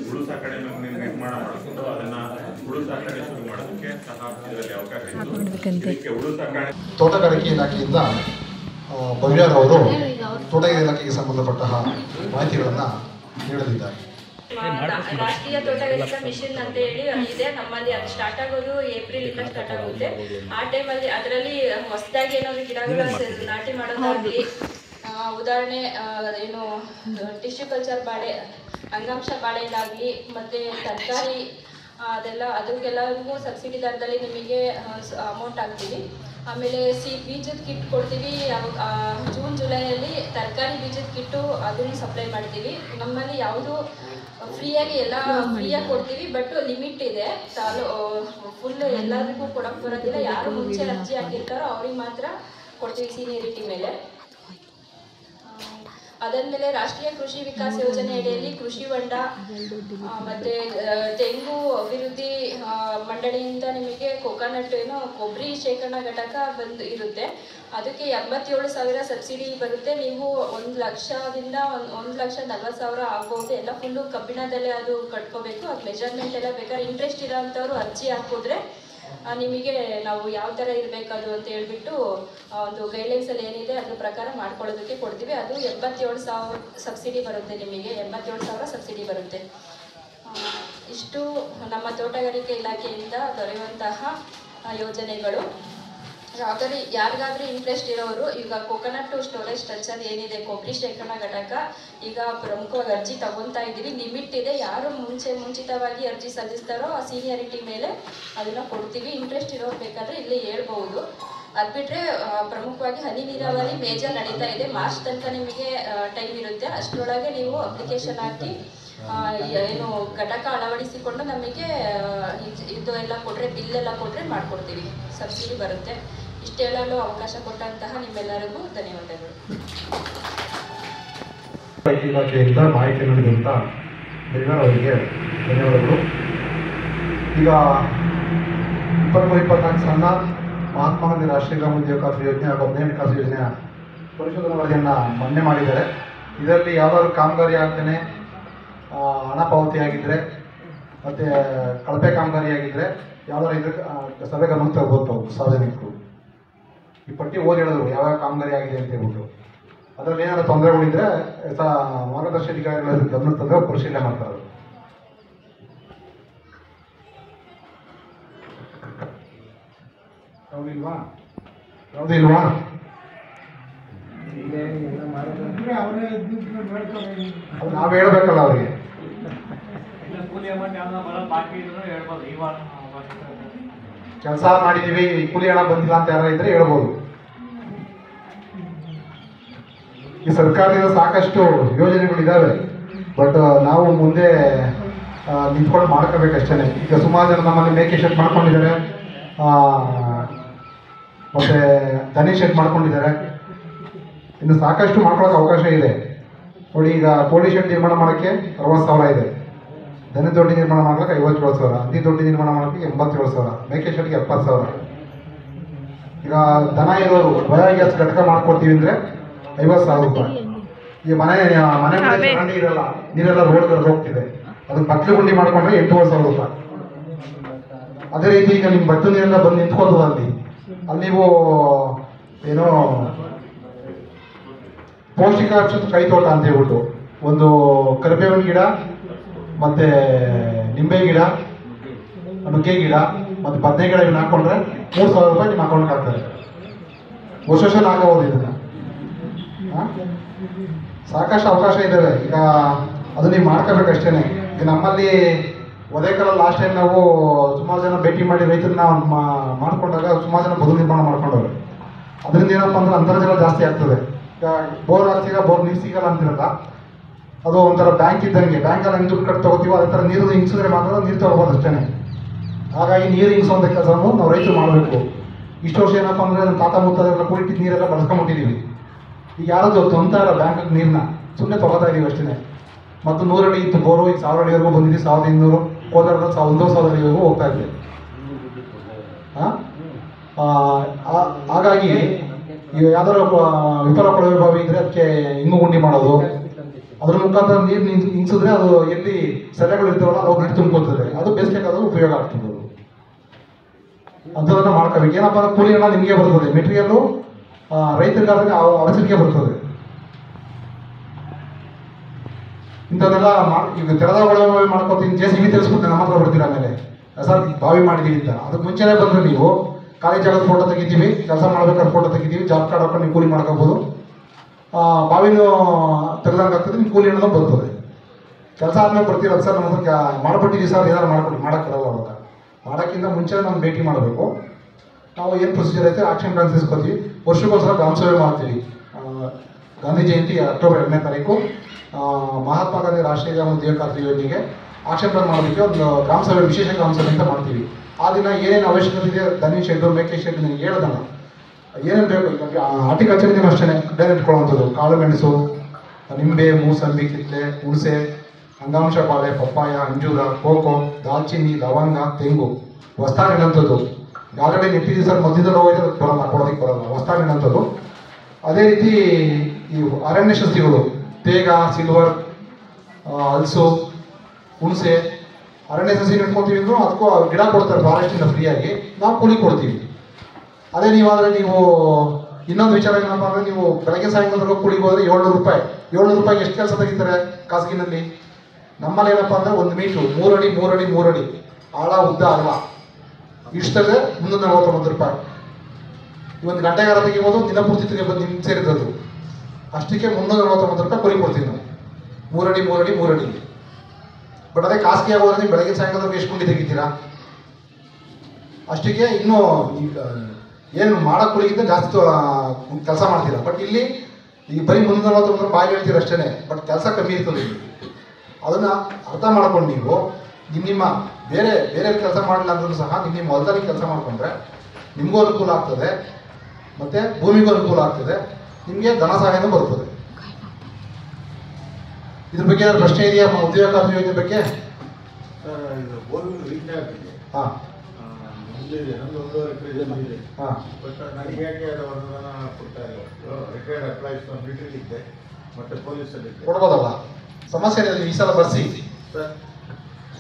ಹುಳು ಸಾಕಣೆ ನಿರ್ಮಾಣ ಮಾಡಿಕೊಂಡು ಅದನ್ನ ಹುಳು ಸಾಕಣೆ ಶುರು ಮಾಡೋದಕ್ಕೆ ಸಹ ಇದರಲ್ಲಿ ಅವಕಾಶ ಇತ್ತು. ಇದಕ್ಕೆ ಹುಳು ಸಾಕಣೆ ತೋಟಗಾರಿಕೆ ಇಲಾಖೆಯಿಂದ ಭವ್ಯಾರವರು ತೋಟಗಾರಿಕೆ ಇಲಾಖೆಗೆ ಸಂಬಂಧಪಟ್ಟ ಮಾಹಿತಿಗಳನ್ನು ನೀಡಲಿದ್ದಾರೆ. ರಾಷ್ಟ್ರೀಯ ತೋಟಗಾರಿಕಾ ಮಿಷನ್ ಅಂತ ಹೇಳಿ ಇದೆ ನಮ್ಮಲ್ಲಿ. ಅದು ಸ್ಟಾರ್ಟ್ ಆಗೋದು ಏಪ್ರಿಲ್ ಇಂದ ಸ್ಟಾರ್ಟ್ ಆಗುತ್ತೆ. ಆ ಟೈಮಲ್ಲಿ ಅದರಲ್ಲಿ ಹೊಸದಾಗಿ ಏನಾದ್ರು ಗಿಡಗಳ ನಾಟಿ ಮಾಡೋದಾಗಲಿ, ಉದಾಹರಣೆ ಏನು ಟಿಶ್ಯೂ ಕಲ್ಚರ್ ಬಾಳೆ, ಅಂಗಾಂಶ ಬಾಳೆನಾಗಲಿ, ಮತ್ತು ತರಕಾರಿ ಅದೆಲ್ಲ ಅದಕ್ಕೆಲ್ಲರಿಗೂ ಸಬ್ಸಿಡಿ ದರದಲ್ಲಿ ನಿಮಗೆ ಅಮೌಂಟ್ ಹಾಕ್ತೀವಿ. ಆಮೇಲೆ ಬೀಜದ ಕಿಟ್ ಕೊಡ್ತೀವಿ. ಜೂನ್ ಜುಲೈಯಲ್ಲಿ ತರಕಾರಿ ಬೀಜದ ಕಿಟ್ಟು ಅದನ್ನು ಸಪ್ಲೈ ಮಾಡ್ತೀವಿ. ನಮ್ಮಲ್ಲಿ ಯಾವುದು ಫ್ರೀಯಾಗಿ ಎಲ್ಲ ಫ್ರೀಯಾಗಿ ಕೊಡ್ತೀವಿ, ಬಟ್ ಲಿಮಿಟ್ ಇದೆ. ಫುಲ್ ಎಲ್ಲರಿಗೂ ಕೊಡೋಕ್ಕೆ ಬರೋದಿಲ್ಲ. ಯಾರು ಮುಂಚೆ ಅರ್ಜಿ ಹಾಕಿರ್ತಾರೋ ಅವ್ರಿಗೆ ಮಾತ್ರ ಕೊಡ್ತೀವಿ ಸೀನಿಯರಿಟಿ ಮೇಲೆ. ಅದಾದಮೇಲೆ ರಾಷ್ಟ್ರೀಯ ಕೃಷಿ ವಿಕಾಸ ಯೋಜನೆ ಅಡಿಯಲ್ಲಿ ಕೃಷಿ ಹೊಂಡ ಮತ್ತು ತೆಂಗು ಅಭಿವೃದ್ಧಿ ಮಂಡಳಿಯಿಂದ ನಿಮಗೆ ಕೊಕೊನಟ್ ಕೊಬ್ಬರಿ ಶೇಖರಣಾ ಘಟಕ ಬಂದು ಇರುತ್ತೆ. ಅದಕ್ಕೆ 87,000 ಸಬ್ಸಿಡಿ ಬರುತ್ತೆ. ನೀವು 1,00,000ದಿಂದ 1,40,000 ಆಗ್ಬೋದು. ಎಲ್ಲ ಫುಲ್ಲು ಕಬ್ಬಿಣದಲ್ಲೇ ಅದು ಕಟ್ಕೋಬೇಕು. ಅದು ಮೆಜರ್ಮೆಂಟ್ ಎಲ್ಲ ಬೇಕಾದ್ರೆ ಇಂಟ್ರೆಸ್ಟ್ ಇರೋಂಥವ್ರು ಅರ್ಜಿ ಹಾಕಿದ್ರೆ ನಿಮಗೆ ನಾವು ಯಾವ ಥರ ಇರಬೇಕದು ಅಂತ ಹೇಳ್ಬಿಟ್ಟು ಒಂದು ಗೈಡ್ಲೈನ್ಸಲ್ಲಿ ಏನಿದೆ ಅದ್ರ ಪ್ರಕಾರ ಮಾಡ್ಕೊಳ್ಳೋದಕ್ಕೆ ಕೊಡ್ತೀವಿ. ಅದು 87,000 ಸಬ್ಸಿಡಿ ಬರುತ್ತೆ. ನಿಮಗೆ 87,000 ಸಬ್ಸಿಡಿ ಬರುತ್ತೆ. ಇಷ್ಟು ನಮ್ಮ ತೋಟಗಾರಿಕೆ ಇಲಾಖೆಯಿಂದ ದೊರೆಯುವಂತಹ ಯೋಜನೆಗಳು. ಯಾರಿಗಾದ್ರೂ ಇಂಟ್ರೆಸ್ಟ್ ಇರೋರು ಈಗ ಕೊಕೊನಟ್ ಸ್ಟೋರೇಜ್ ಸ್ಟ್ರಕ್ಚರ್ ಏನಿದೆ ಕೊಬ್ಬರಿ ಶೇಖರಣಾ ಘಟಕ ಈಗ ಪ್ರಮುಖವಾಗಿ ಅರ್ಜಿ ತಗೊತಾ ಇದೀವಿ. ಲಿಮಿಟ್ ಇದೆ. ಯಾರು ಮುಂಚಿತವಾಗಿ ಅರ್ಜಿ ಸಲ್ಲಿಸ್ತಾರೋ ಆ ಸೀನಿಯರಿಟಿ ಮೇಲೆ ಅದನ್ನ ಕೊಡ್ತೀವಿ. ಇಂಟ್ರೆಸ್ಟ್ ಇರೋರು ಬೇಕಾದ್ರೆ ಇಲ್ಲಿ ಹೇಳ್ಬಹುದು. ಅದು ಬಿಟ್ರೆ ಪ್ರಮುಖವಾಗಿ ಹನಿ ನೀರಾವರಿ ಮೇಜರ್ ನಡೀತಾ ಇದೆ. ಮಾರ್ಚ್ ತನಕ ನಿಮಗೆ ಟೈಮ್ ಇರುತ್ತೆ. ಅಷ್ಟರೊಳಗೆ ನೀವು ಅಪ್ಲಿಕೇಶನ್ ಹಾಕಿ ಏನು ಘಟಕ ಅಳವಡಿಸಿಕೊಂಡು ನಮಗೆ ಇದು ಎಲ್ಲ ಕೊಟ್ಟರೆ ಬಿಲ್ ಎಲ್ಲ ಕೊಟ್ಟರೆ ಮಾಡಿಕೊಡ್ತೀವಿ. ಸಬ್ಸಿಡಿ ಬರುತ್ತೆ. ಇಷ್ಟೆಲ್ಲೂ ಅವಕಾಶ ಕೊಟ್ಟಂತಹ ನಿಮ್ಮೆಲ್ಲರಿಗೂ ಧನ್ಯವಾದಗಳು. ಇಲಾಖೆಯಿಂದ ಮಾಹಿತಿ ನೀಡಿದಂಥ ಅವರಿಗೆ ಧನ್ಯವಾದಗಳು. ಈಗ 23-24 ಸಾಲಿನ ಮಹಾತ್ಮ ಗಾಂಧಿ ರಾಷ್ಟ್ರೀಯ ಗ್ರಾಮೀಣ ಜೀವನೋಪಾಯ ಯೋಜನೆ ಹಾಗೂ 15ನೇ ಹಣಕಾಸು ಯೋಜನೆಯ ಪರಿಶೋಧನಾ ವರದಿಯನ್ನು ಮೊನ್ನೆ ಮಾಡಿದ್ದಾರೆ. ಇದರಲ್ಲಿ ಯಾವ್ದಾದ್ರು ಕಾಮಗಾರಿ ಆಗ್ತಾನೆ ಹಣ ಪಾವತಿಯಾಗಿದ್ದರೆ ಮತ್ತು ಕಳಪೆ ಕಾಮಗಾರಿಯಾಗಿದ್ದರೆ ಯಾವ್ದಾರು ಇದಕ್ಕೆ ಸಭೆ ಗಮನ ತಗೋಬೋದು ಸಾರ್ವಜನಿಕರು. ಈ ಪಟ್ಟಿ ಓದಿ ಹೇಳಿದ್ರು ಯಾವ್ಯಾವ ಕಾಮಗಾರಿ ಆಗಿದೆ ಅಂತ ಹೇಳ್ಬಿಟ್ಟು. ಅದರಲ್ಲಿ ಏನಾದ್ರು ತೊಂದರೆಗಳಿದ್ರೆ ಮಾರ್ಗದರ್ಶಿ ಅಧಿಕಾರಿಗಳ ಗಮನ ತಂದ್ರೆ ಪರಿಶೀಲನೆ ಮಾಡ್ತಾರೆ. ಯಾವುದಿಲ್ವಾ ಅದು ನಾವು ಹೇಳ್ಬೇಕಲ್ಲ ಅವರಿಗೆ. ಕೆಲಸ ಮಾಡಿದ್ದೀವಿ, ಕೂಲಿ ಹಣ ಬಂದಿಲ್ಲ ಅಂತ ಯಾರು ಇದ್ರೆ ಹೇಳ್ಬೋದು. ಈ ಸರ್ಕಾರದಿಂದ ಸಾಕಷ್ಟು ಯೋಜನೆಗಳಿದ್ದಾವೆ. ಬಟ್ ನಾವು ಮುಂದೆ ನಿಂತ್ಕೊಂಡು ಮಾಡ್ಕೋಬೇಕಷ್ಟೇ. ಈಗ ಸುಮಾರು ಜನ ನಮ್ಮಲ್ಲಿ ಮೇಕೆ ಶೆಡ್ ಮಾಡ್ಕೊಂಡಿದ್ದಾರೆ, ಮತ್ತು ದನಿ ಶೆಡ್ ಮಾಡ್ಕೊಂಡಿದ್ದಾರೆ. ಇನ್ನು ಸಾಕಷ್ಟು ಮಾಡ್ಕೊಳ್ಳೋಕೆ ಅವಕಾಶ ಇದೆ. ನೋಡಿ, ಈಗ ಕೋಳಿ ಶೆಡ್ ನಿರ್ಮಾಣ ಮಾಡೋಕ್ಕೆ 60,000 ಇದೆ. ದನ ದೊಡ್ಡಿ ನಿರ್ಮಾಣ ಮಾಡೋಕ್ಕೆ 57,000, ಹಂದಿ ದೊಡ್ಡಿ ನಿರ್ಮಾಣ ಮಾಡೋಕ್ಕೆ 87,000, ಮೇಕೆ ಶೆಡ್ಗೆ 70,000. ಈಗ ದನ ಇರೋರು ಬಯೋಗ್ಯಾಸ್ ಘಟಕ ಮಾಡ್ಕೊಡ್ತೀವಿ ಅಂದರೆ 50,000 ರೂಪಾಯಿ. ಈ ಮನೆ ಇರಲ್ಲ, ನೀರೆಲ್ಲ ರೋಡ್ಗಳು ಹೋಗ್ತಿದೆ, ಅದಕ್ಕೆ ಬಟ್ಲು ಗುಂಡಿ ಮಾಡ್ಕೊಂಡ್ರೆ 8,000 ರೂಪಾಯಿ. ಅದೇ ರೀತಿ ಈಗ ನಿಮ್ಮ ಬಟ್ಟು ನೀರೆಲ್ಲ ಬಂದು ನಿಂತ್ಕೋತದ ಅಲ್ಲಿ ನೀವು ಏನೋ ಪೌಷ್ಟಿಕಾಂಶದ ಕೈತೋಟ ಅಂತ ಹೇಳ್ಬಿಟ್ಟು ಒಂದು ಕರಿಬೇವಿನ ಗಿಡ ಮತ್ತು ನಿಂಬೆ ಗಿಡ, ನುಗ್ಗೆ ಗಿಡ ಮತ್ತು ಬದನೆ ಗಿಡ ಇವನ್ನ ಹಾಕೊಂಡ್ರೆ 3,000 ರೂಪಾಯಿ ನಿಮ್ಮ ಅಕೌಂಟ್ಗೆ ಹಾಕ್ತಾರೆ. ವರ್ಷ ಆಗಬಹುದು. ಇದನ್ನು ಸಾಕಷ್ಟು ಅವಕಾಶ ಇದ್ದಾವೆ. ಈಗ ಅದು ನೀವು ಮಾಡ್ಕೋಬೇಕಷ್ಟೇ. ಈಗ ನಮ್ಮಲ್ಲಿ ಒದೇಕಲ್ಲ ಲಾಸ್ಟ್ ಟೈಮ್ ನಾವು ಸುಮಾರು ಜನ ಭೇಟಿ ಮಾಡಿ ರೈತರನ್ನ ಮಾಡ್ಕೊಂಡಾಗ ಸುಮಾರು ಜನ ಬದು ನಿರ್ಮಾಣ ಮಾಡ್ಕೊಂಡವ್ರು. ಅದರಿಂದ ಏನಪ್ಪ ಅಂದ್ರೆ ಅಂತರ್ಜಲ ಜಾಸ್ತಿ ಆಗ್ತದೆ. ಈಗ ಬೋರ್ ಹಾಕ್ಸಿಗ ಬೋರ್ ನೀರು ಸಿಗಲ್ಲ ಅಂತಿರಲ್ಲ, ಅದು ಒಂಥರ ಬ್ಯಾಂಕ್ ಇದ್ದಂಗೆ. ಬ್ಯಾಂಕಲ್ಲಿ ಹೆಂಗೆ ದುಡ್ಡು ಕಟ್ಟಿ ತಗೋತೀವೋ ಅದೇ ಥರ ನೀರು ಹಿಂಸಿದ್ರೆ ಮಾತ್ರ ನೀರು ತಗೋಬೋದು ಅಷ್ಟೇ. ಹಾಗಾಗಿ ನೀರು ಹಿಂಗಿಸೋಂಥ ಕೆಲಸವನ್ನು ನಾವು ರೈತರು ಮಾಡಬೇಕು. ಇಷ್ಟು ವರ್ಷ ಏನಪ್ಪ ಅಂದರೆ ನಮ್ಮ ತಾತ ಮುತ್ತಾದೆಲ್ಲ ಕುಡಿಟ್ಟಿದ್ದು ನೀರೆಲ್ಲ ಬಳಸ್ಕೊಂಡ್ಬಿಟ್ಟಿದ್ದೀವಿ. ಈಗ ಯಾರಾದ್ರು ತೊಂತ ಇಲ್ಲ ಬ್ಯಾಂಕಿಗೆ ನೀರನ್ನ, ಸುಮ್ಮನೆ ತೊಗೋತಾ ಇದ್ದೀವಿ ಅಷ್ಟೇ. ಮತ್ತು 100 ಅಡಿ ಇತ್ತು ಬೋರು, ಈಗ 1000 ಅಡಿವರೆಗೂ ಬಂದಿದ್ದೀವಿ. 1,200 ಕೋಲಾರದಲ್ಲಿ 1,000 ಅಡಿವರೆಗೂ ಹೋಗ್ತಾ ಇದ್ವಿ. ಹಾಗಾಗಿ ಈಗ ಯಾವ್ದಾದ್ರು ವಿಫಲ ಕೊಳವೆ ಬಾವಿ ಇದ್ರೆ ಅದಕ್ಕೆ ಇಂಗು ಗುಂಡಿ ಮಾಡೋದು, ಅದ್ರ ಮುಖಾಂತರ ನೀರು ಹಿಂಸಿದ್ರೆ ಅದು ಎಲ್ಲಿ ಸೆಲೆಗಳು ಇರ್ತಾವಲ್ಲ ಅವು ನೀರು ತುಂಬ್ಕೊಳ್ತದೆ. ಅದು ಬೇಸಿಗೆಗಾದ್ರೂ ಉಪಯೋಗ ಆಗ್ತದೆ. ಅದು ಅಂಥದನ್ನ ಮಾಡ್ಕೋಬೇಕು. ಏನಪ್ಪ ಅಂದ್ರೆ ಕೂಲಿ ಹಣ ನಿಮಗೆ ಬರ್ತದೆ, ಮೆಟೀರಿಯಲ್ಲು ರೈತರಿಗಾದ್ರೆ ಅವಸರಿಗೆ ಬರ್ತದೆ. ಇಂಥದ್ದೆಲ್ಲ ಈಗ ತೆರೆದ ಕೊಳವೆ ಮಾಡ್ಕೊತೀನಿ, JCB ತಿಳಿಸ್ಬಿಟ್ಟು ನಮ್ಮ ಹತ್ರ ಬರ್ತೀರ. ಆಮೇಲೆ ಸರ್ ಬಾವಿ ಮಾಡಿದ್ದೀವಿ ಅಂತ ಅದಕ್ಕೆ ಮುಂಚೆನೇ ಬಂದರೆ ನೀವು ಕಾಲೇಜ್ ಜಾಗದ ಫೋಟೋ ತೆಗಿತೀವಿ, ಕೆಲಸ ಮಾಡ್ಬೇಕಾದ್ರೆ ಫೋಟೋ ತೆಗಿತೀವಿ, ಜಾಬ್ ಕಾರ್ಡ್ ಹಾಕೊಂಡು ನೀವು ಕೂಲಿ ಮಾಡ್ಕೋಬೋದು. ಬಾವಿನೂ ತೆಗೆದಂಗೆ ಆಗ್ತದೆ, ನಿಮ್ಮ ಕೂಲಿ ಹಣ್ಣು ಬರ್ತದೆ. ಕೆಲಸ ಆದ್ಮೇಲೆ ಬರ್ತೀರಲ್ಲ ಸರ್ ನಮ್ಮ ಹತ್ರ ಮಾಡ್ಬಿಟ್ಟಿದ್ದೀವಿ ಸರ್, ಏನಾದ್ರು ಮಾಡ್ಕೊಡಿ. ಮಾಡೋಕ್ಕಿರಲ್ಲ. ಅವಾಗ ಮಾಡೋಕ್ಕಿಂತ ಮುಂಚೆ ನಮ್ಮ ಭೇಟಿ ಮಾಡಬೇಕು. ನಾವು ಏನು ಪ್ರೊಸೀಜರ್ ಐತೆ ಆಕ್ಷನ್ ಪ್ಲಾನ್ ತಿಳಿಸ್ಕೊತೀವಿ. ವರ್ಷಕ್ಕೋಸ್ಕರ ಗ್ರಾಮ ಸಭೆ ಮಾಡ್ತೀವಿ. ಗಾಂಧಿ ಜಯಂತಿ ಅಕ್ಟೋಬರ್ 2ನೇ ತಾರೀಕು ಮಹಾತ್ಮ ಗಾಂಧಿ ರಾಷ್ಟ್ರೀಯ ಗ್ರಾಮೀಣ ಜೀವನೋಪಾಯ ಯೋಜನೆಗೆ ಆಕ್ಷನ್ ಪ್ಲಾನ್ ಮಾಡೋದಕ್ಕೆ ಒಂದು ಗ್ರಾಮ ಸಭೆ, ವಿಶೇಷ ಗ್ರಾಮ ಸಭೆ ಅಂತ ಮಾಡ್ತೀವಿ. ಆ ದಿನ ಏನೇನು ಅವಶ್ಯಕತೆ ಇದೆ, ದನಿ ಶೆಡ್ಡು, ಮೇಕೆ ಶೆಡ್, ನನಗೆ ಹೇಳೋದಲ್ಲ ಏನೇನು ಬೇಕು. ಈಗ ಹಾರ್ಟಿಕಲ್ಚರ್ ಇದೀನಿ ಅಷ್ಟೇ, ಡೈರೆಕ್ಟ್ ಇಟ್ಕೊಳ್ಳುವಂಥದ್ದು ಕಾಳು ಮೆಣಸು, ನಿಂಬೆ, ಮೂಸಂಬಿ, ಕಿತ್ತಲೆ, ಹುಣಸೆ, ಅಂಗಾಂಶ ಬಾಳೆ, ಪಪ್ಪಾಯ, ಅಂಜೂರ, ಕೋಕೋ, ದಾಲ್ಚಿನ್ನಿ, ಲವಂಗ, ತೆಂಗು, ಹೊಸ್ತಾಗಿ ನೆಡಂಥದ್ದು. ಆಲ್ರೆಡಿ ನೆಟ್ಟಿದ್ದೀವಿ ಸರ್, ಮಧ್ಯದಲ್ಲಿ ಹೋಗಿದ್ರೆ ಬರಲ್ಲ, ಕೊಡೋದಕ್ಕೆ ಬರಲ್ಲ, ಹೊಸ್ತಾಗಿ ನೆಡಂಥದ್ದು. ಅದೇ ರೀತಿ ಈ ಅರಣ್ಯ ಸಸ್ಯಗಳು, ತೇಗ, ಸಿಲ್ವರ್, ಹಲಸು, ಹುಣಸೆ, ಅರಣ್ಯ ಸಸಿ ನೆಡ್ಕೊತೀವಿ ಅಂದರೂ ಅದಕ್ಕೂ ಗಿಡ ಕೊಡ್ತಾರೆ ಫಾರೆಸ್ಟಿಂದ ಫ್ರೀಯಾಗಿ, ನಾವು ಕೂಲಿ ಕೊಡ್ತೀವಿ. ಅದೇ ನೀವಾದರೆ ನೀವು ಇನ್ನೊಂದು ವಿಚಾರ ಏನಪ್ಪ ಅಂದರೆ, ನೀವು ಬೆಳಗ್ಗೆ ಸಾಯಂಕಾಲ ಕೂಲಿಗೆ ಹೋದರೆ 700 ರೂಪಾಯಿ. 700 ರೂಪಾಯಿಗೆ ಎಷ್ಟು ಕೆಲಸ ತೆಗಿತಾರೆ ಖಾಸಗಿನಲ್ಲಿ? ನಮ್ಮಲ್ಲಿ ಏನಪ್ಪ ಅಂದರೆ 1 ಮೀಟ್ರು 3 ಅಡಿ 3 ಅಡಿ 3 ಅಡಿ ಆಳ ಉದ್ದ ಅಲ್ಲ, ಇಷ್ಟಲ್ಲೇ 349 ರೂಪಾಯಿ. ಒಂದು ಗಂಟೆಗಾರ ತೆಗಿಬೋದು, ದಿನಪೂರ್ತಿ ತೆಗಿಬೋದು, ನಿಮ್ಗೆ ಸೇರಿದ್ದು. ಅಷ್ಟಕ್ಕೆ 349 ರೂಪಾಯಿ ಕೂಲಿ ಕೊಡ್ತೀವಿ ನಾವು, 3 ಅಡಿ 3 ಅಡಿ 3 ಅಡಿ. ಬಟ್ ಅದೇ ಖಾಸಗಿ ಆಗೋದ್ರೆ ಬೆಳಗ್ಗೆ ಸಾಯಂಕಾಲದವರೆಗೆ ಎಷ್ಟು ಗುಂಡಿ ತೆಗಿತೀರಾ? ಅಷ್ಟಕ್ಕೆ ಇನ್ನೂ ಏನು ಮಾಡೋ ಕೂಲಿಗಿಂತ ಜಾಸ್ತಿ ಕೆಲಸ ಮಾಡ್ತೀರಾ. ಬಟ್ ಇಲ್ಲಿ ಈಗ ಬರೀ 349 ರೂಪಾಯಿ ಹೇಳ್ತೀರ ಅಷ್ಟೇ, ಬಟ್ ಕೆಲಸ ಕಮ್ಮಿ ಇರ್ತದೆ. ಅದನ್ನು ಅರ್ಥ ಮಾಡ್ಕೊಂಡು ನೀವು ನಿಮ್ಮ ಬೇರೆ ಕೆಲಸ ಮಾಡಲಿಲ್ಲ ಅಂದ್ರೂ ಸಹ ನಿಮ್ಮ ಹೊಲದಲ್ಲಿ ಕೆಲಸ ಮಾಡಿಕೊಂಡ್ರೆ ನಿಮಗೂ ಅನುಕೂಲ ಆಗ್ತದೆ, ಮತ್ತು ಭೂಮಿಗೂ ಅನುಕೂಲ ಆಗ್ತದೆ, ನಿಮಗೆ ಧನ ಸಹಾಯನೂ ಬರ್ತದೆ. ಇದ್ರ ಬಗ್ಗೆ ಏನಾದ್ರು ಪ್ರಶ್ನೆ ಇದೆಯಾ? ಉದ್ಯೋಗ ಖಾತ್ರಿ ಯೋಜನೆ ಬಗ್ಗೆ? ಹಾಂ ಹಾಂ ನನಗೆ ಯಾಕೆ ಅದು ಅನುದಾನ ಕೊಡ್ತಾ ಇಲ್ಲ? ರಿಟೈರ್ಡ್ ಎಂಪ್ಲಾಯೀಸ್ ಮಿಲಿಟರಿ ಇದ್ದೆ ಮತ್ತು ಪೊಲೀಸಲ್ಲಿ ಕೊಡ್ಬೋದಲ್ಲ, ಸಮಸ್ಯೆ ಇದೆ. ಈ ಸಲ ಬರ್ಸಿ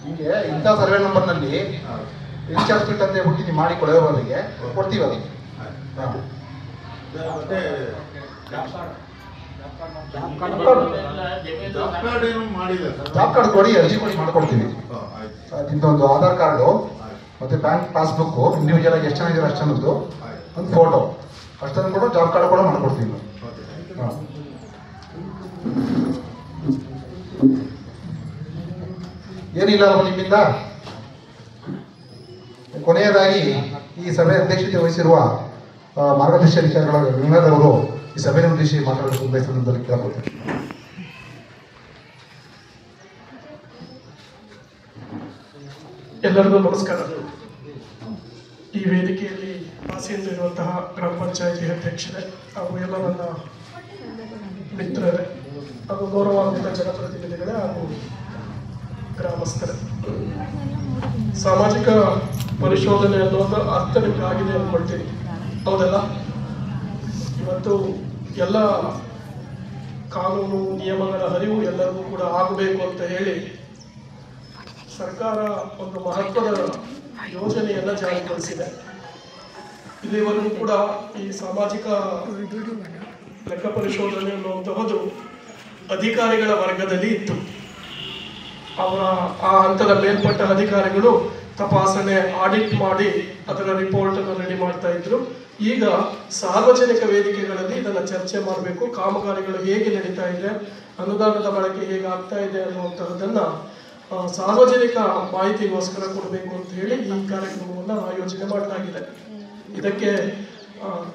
ಹೀಗೆ ಇಂಥ ಸರ್ವೆ ನಂಬರ್ನಲ್ಲಿ ರಿಚಾರ್ಜ್ ಫಿಟ್ ಅಂತ ಹೇಳ್ಬಿಟ್ಟು ನೀವು ಮಾಡಿ ಕೊಡೋರಿಗೆ ಕೊಡ್ತೀವಿ ಅದಕ್ಕೆ. ಮತ್ತೆ ಜಾಬ್ ಕಾರ್ಡ್ ಏನು ಮಾಡಿಲ್ಲ ಸರ್. ಜಾಬ್ ಕಾರ್ಡ್ ಕೊಡಿ, ಅರ್ಜಿ ಕೊಡಿ, ಮಾಡ್ಕೊಡ್ತೀವಿ. ನಿಮ್ದೊಂದು ಆಧಾರ್ ಕಾರ್ಡು ಮತ್ತು ಬ್ಯಾಂಕ್ ಪಾಸ್ಬುಕ್ಕು, ಇಂಡಿವಿಜುವಲ್ ಆಗಿ ಎಷ್ಟು ಜನ ಇದ್ದಾರೆ ಅಷ್ಟು ಅನ್ನೋದು ಒಂದು ಫೋಟೋ ಅಷ್ಟನ್ನು ಕೂಡ ಜಾಬ್ ಕಾರ್ಡ್ ಕೂಡ ಮಾಡ್ಕೊಡ್ತೀವಿ. ಹಾಂ ಏನಿಲ್ಲ ನಿಮ್ಮಿಂದ. ಕೊನೆಯದಾಗಿ ಈ ಸಭೆ ಅಧ್ಯಕ್ಷತೆ ವಹಿಸಿರುವ ಮಾರ್ಗದರ್ಶಿ ಅಧಿಕಾರಿಗಳ ಗಂಗಾಧರವರು ಈ ಸಭೆಯನ್ನು ಉದ್ದೇಶಿಸಿ ಮಾತಾಡಬೇಕು ಬಯಸುವುದನ್ನು ಕೇಳಬಹುದು. ಎಲ್ಲರಿಗೂ ನಮಸ್ಕಾರ. ಈ ವೇದಿಕೆಯಲ್ಲಿ ಆಸೀನರಿರುವಂತಹ ಗ್ರಾಮ ಪಂಚಾಯತಿ ಅಧ್ಯಕ್ಷರೇ ಹಾಗೂ ಎಲ್ಲ ನನ್ನ ಮಿತ್ರರೇ ಹಾಗೂ ಗೌರವಾನ್ವಿತ ಜನಪ್ರತಿನಿಧಿಗಳೇ ಹಾಗೂ ಗ್ರಾಮಸ್ಥರೇ, ಸಾಮಾಜಿಕ ಪರಿಶೋಧನೆ ಅನ್ನೋದು ಅರ್ಥ ನಿಮ್ಗೆ ಆಗಿದೆ ಅಂದ್ಕೊಳ್ತೀನಿ, ಹೌದಲ್ಲ? ಇವತ್ತು ಎಲ್ಲ ಕಾನೂನು ನಿಯಮಗಳ ಅರಿವು ಎಲ್ಲರಿಗೂ ಕೂಡ ಆಗಬೇಕು ಅಂತ ಹೇಳಿ ಸರ್ಕಾರ ಒಂದು ಮಹತ್ವದ ಯೋಜನೆಯನ್ನು ಜಾರಿಗೊಳಿಸಿದೆ. ಇಲ್ಲಿವರೆಗೂ ಕೂಡ ಈ ಸಾಮಾಜಿಕ ಲೆಕ್ಕ ಪರಿಶೋಧನೆ ಅನ್ನುವಂತಹದ್ದು ಅಧಿಕಾರಿಗಳ ವರ್ಗದಲ್ಲಿ ಇತ್ತು. ಅವರ ಆ ಹಂತದ ಮೇಲ್ಪಟ್ಟ ಅಧಿಕಾರಿಗಳು ತಪಾಸಣೆ, ಆಡಿಟ್ ಮಾಡಿ ಅದರ ರಿಪೋರ್ಟ್ ಅನ್ನು ರೆಡಿ ಮಾಡ್ತಾ ಇದ್ರು. ಈಗ ಸಾರ್ವಜನಿಕ ವೇದಿಕೆಗಳಲ್ಲಿ ಇದನ್ನು ಚರ್ಚೆ ಮಾಡಬೇಕು, ಕಾಮಗಾರಿಗಳು ಹೇಗೆ ನಡೀತಾ ಇದೆ, ಅನುದಾನದ ಬಳಕೆ ಹೇಗೆ ಆಗ್ತಾ ಇದೆ ಅನ್ನುವಂತಹದ್ದನ್ನ ಸಾರ್ವಜನಿಕ ಮಾಹಿತಿಗೋಸ್ಕರ ಕೊಡಬೇಕು ಅಂತ ಹೇಳಿ ಈ ಕಾರ್ಯಕ್ರಮವನ್ನು ಆಯೋಜನೆ ಮಾಡಲಾಗಿದೆ. ಇದಕ್ಕೆ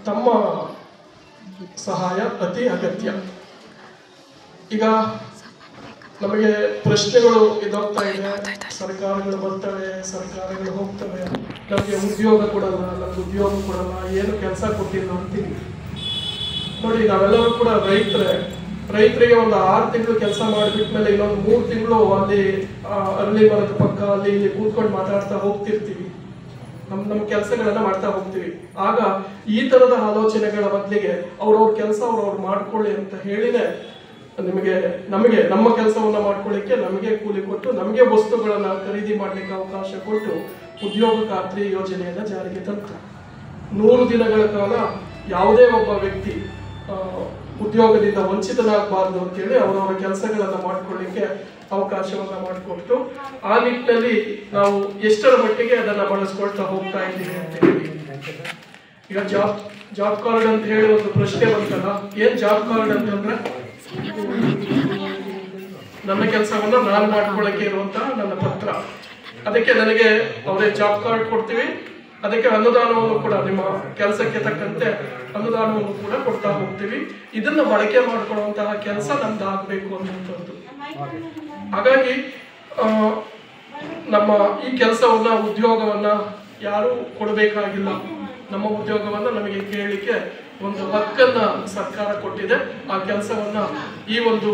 ತಮ್ಮ ಸಹಾಯ ಅತಿ ಅಗತ್ಯ. ಈಗ ನಮಗೆ ಪ್ರಶ್ನೆಗಳು ಇದಾಗ್ತಾ ಇದೆ, ಸರ್ಕಾರಗಳು ಬರ್ತವೆ, ಸರ್ಕಾರಗಳು ಹೋಗ್ತವೆ, ನಮಗೆ ಉದ್ಯೋಗ ಕೊಡಲ್ಲ, ನಮ್ಗೆ ಉದ್ಯೋಗ ಕೊಡಲ್ಲ, ಏನು ಕೆಲಸ ಕೊಟ್ಟಿಲ್ಲ ಅಂತೀವಿ. ನೋಡಿ, ನಾವೆಲ್ಲರೂ ಕೂಡ ರೈತರಿಗೆ ಒಂದು 6 ತಿಂಗಳು ಕೆಲಸ ಮಾಡಿಬಿಟ್ಮೇಲೆ ಇನ್ನೊಂದು 3 ತಿಂಗಳು ಅಲ್ಲಿ ಅರಳಿ ಮರದ ಪಕ್ಕ ಅಲ್ಲಿ ಇಲ್ಲಿ ಕೂತ್ಕೊಂಡು ಮಾತಾಡ್ತಾ ಹೋಗ್ತಿರ್ತೀವಿ, ನಮ್ಮ ಕೆಲಸಗಳನ್ನ ಮಾಡ್ತಾ ಹೋಗ್ತೀವಿ. ಆಗ ಈ ತರದ ಆಲೋಚನೆಗಳ ಬದಲಿಗೆ ಅವ್ರವ್ರ ಕೆಲಸ ಅವ್ರವ್ರು ಮಾಡ್ಕೊಳ್ಳಿ ಅಂತ ಹೇಳಿನೇ ನಮಗೆ ನಮ್ಮ ಕೆಲಸವನ್ನ ಮಾಡ್ಕೊಳ್ಳಿಕ್ಕೆ ನಮಗೆ ಕೂಲಿ ಕೊಟ್ಟು ನಮಗೆ ವಸ್ತುಗಳನ್ನ ಖರೀದಿ ಮಾಡ್ಲಿಕ್ಕೆ ಅವಕಾಶ ಕೊಟ್ಟು ಉದ್ಯೋಗ ಖಾತ್ರಿ ಯೋಜನೆಯನ್ನ ಜಾರಿಗೆ ತಂತು. 100 ದಿನಗಳ ಕಾಲ ಯಾವುದೇ ಒಬ್ಬ ವ್ಯಕ್ತಿ ಉದ್ಯೋಗದಿಂದ ವಂಚಿತನಾಗಬಾರ್ದು ಅಂತೇಳಿ ಅವರವರ ಕೆಲಸಗಳನ್ನ ಮಾಡ್ಕೊಳ್ಳಿಕ್ಕೆ ಅವಕಾಶವನ್ನ ಮಾಡಿಕೊಟ್ಟು ಆ ನಿಟ್ಟಿನಲ್ಲಿ ನಾವು ಎಷ್ಟರ ಮಟ್ಟಿಗೆ ಅದನ್ನ ಬಳಸ್ಕೊಳ್ತಾ ಹೋಗ್ತಾ ಇದ್ದೀವಿ ಅಂತ ಹೇಳಿ. ಈಗ ಜಾಬ್ ಕಾರ್ಡ್ ಅಂತ ಹೇಳಿ ಒಂದು ಪ್ರಶ್ನೆ ಬಂತಲ್ಲ, ಏನ್ ಜಾಬ್ ಕಾರ್ಡ್ ಅಂತಂದ್ರೆ ನನ್ನ ಕೆಲಸವನ್ನ ನಾನು ಮಾಡ್ಕೊಳ್ಳಕ್ಕೆ ಇರುವಂತಹ ನನ್ನ ಪತ್ರ. ಅದಕ್ಕೆ ನನಗೆ ಅವರೇ ಜಾಬ್ ಕಾರ್ಡ್ ಕೊಡ್ತೀವಿ, ಅದಕ್ಕೆ ಅನುದಾನವನ್ನು ಕೂಡ ನಿಮ್ಮ ಕೆಲಸಕ್ಕೆ ತಕ್ಕಂತೆ ಅನುದಾನವನ್ನು ಕೂಡ ಕೊಡ್ತಾ ಹೋಗ್ತೀವಿ. ಇದನ್ನ ಬಳಕೆ ಮಾಡ್ಕೊಳ್ಳುವಂತಹ ಕೆಲಸ ನಮ್ದು ಆಗ್ಬೇಕು ಅನ್ನುವಂಥದ್ದು. ಹಾಗಾಗಿ ನಮ್ಮ ಈ ಕೆಲಸವನ್ನ ಉದ್ಯೋಗವನ್ನ ಯಾರು ಕೊಡಬೇಕಾಗಿಲ್ಲ. ನಮ್ಮ ಉದ್ಯೋಗವನ್ನ ನಮಗೆ ಕೇಳಲಿಕ್ಕೆ ಒಂದು ಹಕ್ಕನ್ನ ಸರ್ಕಾರ ಕೊಟ್ಟಿದೆ. ಆ ಕೆಲಸವನ್ನ ಈ ಒಂದು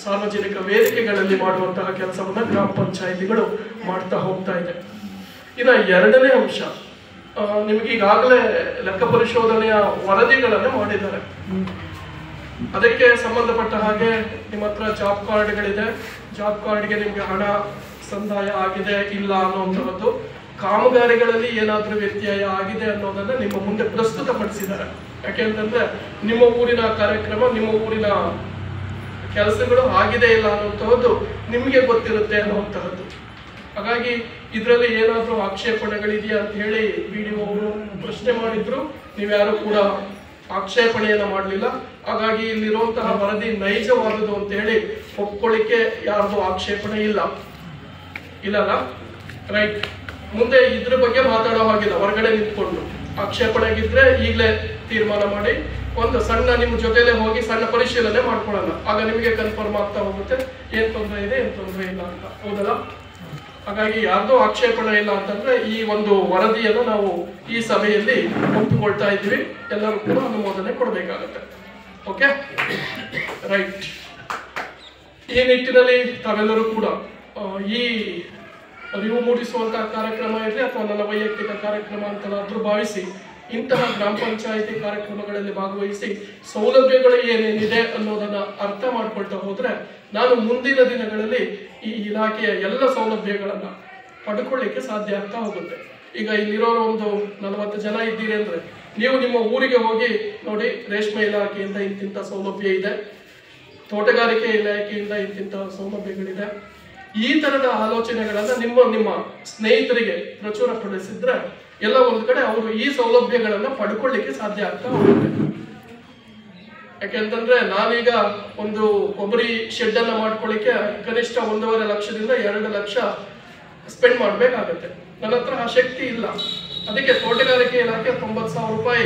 ಸಾರ್ವಜನಿಕ ವೇದಿಕೆಗಳಲ್ಲಿ ಮಾಡುವಂತಹ ಕೆಲಸವನ್ನ ಗ್ರಾಮ ಪಂಚಾಯಿತಿಗಳು ಮಾಡ್ತಾ ಹೋಗ್ತಾ ಇದೆ. ಇನ್ನು 2ನೇ ಅಂಶ, ನಿಮ್ಗೆ ಈಗಾಗಲೇ ಲೆಕ್ಕ ಪರಿಶೋಧನೆಯ ವರದಿಗಳನ್ನು ಮಾಡಿದ್ದಾರೆ. ಅದಕ್ಕೆ ಸಂಬಂಧಪಟ್ಟ ಹಾಗೆ ನಿಮ್ಮ ಹತ್ರ ಜಾಬ್ ಕಾರ್ಡ್ಗಳಿದೆ. ಜಾಬ್ ಕಾರ್ಡ್ಗೆ ನಿಮ್ಗೆ ಹಣ ಸಂದಾಯ ಆಗಿದೆ ಇಲ್ಲ ಅನ್ನುವಂಥದ್ದು, ಕಾಮಗಾರಿಗಳಲ್ಲಿ ಏನಾದ್ರೂ ವ್ಯತ್ಯಯ ಆಗಿದೆ ಅನ್ನೋದನ್ನ ನಿಮ್ಮ ಮುಂದೆ ಪ್ರಸ್ತುತಪಡಿಸಿದ್ದಾರೆ. ಯಾಕೆಂತಂದ್ರೆ ನಿಮ್ಮ ಊರಿನ ಕಾರ್ಯಕ್ರಮ, ನಿಮ್ಮ ಊರಿನ ಕೆಲಸಗಳು ಆಗಿದೆ ಇಲ್ಲ ಅನ್ನುವಂಥದ್ದು ನಿಮಗೆ ಗೊತ್ತಿರುತ್ತೆ ಅನ್ನುವಂತಹದ್ದು. ಹಾಗಾಗಿ ಇದರಲ್ಲಿ ಏನಾದರೂ ಆಕ್ಷೇಪಣೆಗಳಿದೆಯಾ ಅಂತ ಹೇಳಿ BDO ಅವರು ಪ್ರಶ್ನೆ ಮಾಡಿದ್ರು. ನೀವ್ಯಾರು ಕೂಡ ಆಕ್ಷೇಪಣೆಯನ್ನು ಮಾಡಲಿಲ್ಲ. ಹಾಗಾಗಿ ಇಲ್ಲಿರುವಂತಹ ವರದಿ ನೈಜವಾದುದು ಅಂತ ಹೇಳಿ ಒಪ್ಕೊಳ್ಳಿಕ್ಕೆ ಯಾರ್ದು ಆಕ್ಷೇಪಣೆ ಇಲ್ಲಲ್ಲ, ರೈಟ್. ಮುಂದೆ ಇದ್ರ ಬಗ್ಗೆ ಮಾತಾಡೋ ಹಾಗಿಲ್ಲ, ಹೊರಗಡೆ ನಿಂತ್ಕೊಂಡು ಆಕ್ಷೇಪಣೆಗಿದ್ರೆ ಈಗಲೇ ತೀರ್ಮಾನ ಮಾಡಿ ಒಂದು ಸಣ್ಣ ನಿಮ್ಮ ಜೊತೆಲೇ ಹೋಗಿ ಸಣ್ಣ ಪರಿಶೀಲನೆ ಮಾಡ್ಕೊಳ್ಳೋಣ. ಆಗ ನಿಮಗೆ ಕನ್ಫರ್ಮ್ ಆಗ್ತಾ ಹೋಗುತ್ತೆ ಏನ್ ತೊಂದರೆ ಇದೆ ಏನ್ ತೊಂದರೆ ಇಲ್ಲ ಅಂತ, ಹೌದಲ್ಲ? ಹಾಗಾಗಿ ಯಾರ್ದೋ ಆಕ್ಷೇಪಣೆ ಇಲ್ಲ ಅಂತಂದ್ರೆ ಈ ಒಂದು ವರದಿಯನ್ನು ನಾವು ಈ ಸಭೆಯಲ್ಲಿ ಒಪ್ಪಿಕೊಳ್ತಾ ಇದ್ದೀವಿ. ಎಲ್ಲರೂ ಕೂಡ ಅನುಮೋದನೆ ಕೊಡಬೇಕಾಗತ್ತೆ. Okay, right. ಈ ನಿಟ್ಟಿನಲ್ಲಿ ತಾವೆಲ್ಲರೂ ಕೂಡ ಈ ಅರಿವು ಮೂಡಿಸುವಂತಹ ಕಾರ್ಯಕ್ರಮ ಇರಲಿ ಅಥವಾ ನನ್ನ ವೈಯಕ್ತಿಕ ಕಾರ್ಯಕ್ರಮ ಅಂತಲಾದ್ರೂ ಭಾವಿಸಿ ಇಂತಹ ಗ್ರಾಮ ಪಂಚಾಯಿತಿ ಕಾರ್ಯಕ್ರಮಗಳಲ್ಲಿ ಭಾಗವಹಿಸಿ ಸೌಲಭ್ಯಗಳು ಏನೇನಿದೆ ಅನ್ನೋದನ್ನ ಅರ್ಥ ಮಾಡ್ಕೊಳ್ತಾ ಹೋದ್ರೆ ನಾನು ಮುಂದಿನ ದಿನಗಳಲ್ಲಿ ಈ ಇಲಾಖೆಯ ಎಲ್ಲ ಸೌಲಭ್ಯಗಳನ್ನ ಪಡ್ಕೊಳ್ಳಿಕ್ಕೆ ಸಾಧ್ಯ ಆಗ್ತಾ ಹೋಗುತ್ತೆ. ಈಗ ಇಲ್ಲಿರೋರು ಒಂದು 40 ಜನ ಇದ್ದೀರಿ ಅಂದ್ರೆ ನೀವು ನಿಮ್ಮ ಊರಿಗೆ ಹೋಗಿ ನೋಡಿ, ರೇಷ್ಮೆ ಇಲಾಖೆಯಿಂದ ಇಂತಿಂಥ ಸೌಲಭ್ಯ ಇದೆ, ತೋಟಗಾರಿಕೆ ಇಲಾಖೆಯಿಂದ ಇಂತಿಂಥ ಸೌಲಭ್ಯಗಳಿದೆ. ಈ ತರದ ಆಲೋಚನೆಗಳನ್ನ ನಿಮ್ಮ ಸ್ನೇಹಿತರಿಗೆ ಪ್ರಚುರಪಡಿಸಿದ್ರೆ ಎಲ್ಲ ಒಂದ್ ಕಡೆ ಅವರು ಈ ಸೌಲಭ್ಯಗಳನ್ನ ಪಡ್ಕೊಳ್ಳಿಕ್ಕೆ ಸಾಧ್ಯ ಆಗ್ತಾ ಹೋಗುತ್ತೆ. ಯಾಕೆಂತಂದ್ರೆ ನಾವೀಗ ಒಂದು ಕೊಬ್ಬರಿ ಶೆಡ್ ಅನ್ನ ಮಾಡ್ಕೊಳ್ಳಿಕ್ಕೆ ಕನಿಷ್ಠ 1.5 ಲಕ್ಷದಿಂದ 2 ಲಕ್ಷ ಸ್ಪೆಂಡ್ ಮಾಡ್ಬೇಕಾಗತ್ತೆ. ನನ್ನ ಹತ್ರ ಆ ಶಕ್ತಿ ಇಲ್ಲ. ಅದಕ್ಕೆ ತೋಟಗಾರಿಕೆ ಇಲಾಖೆ 90,000 ರೂಪಾಯಿ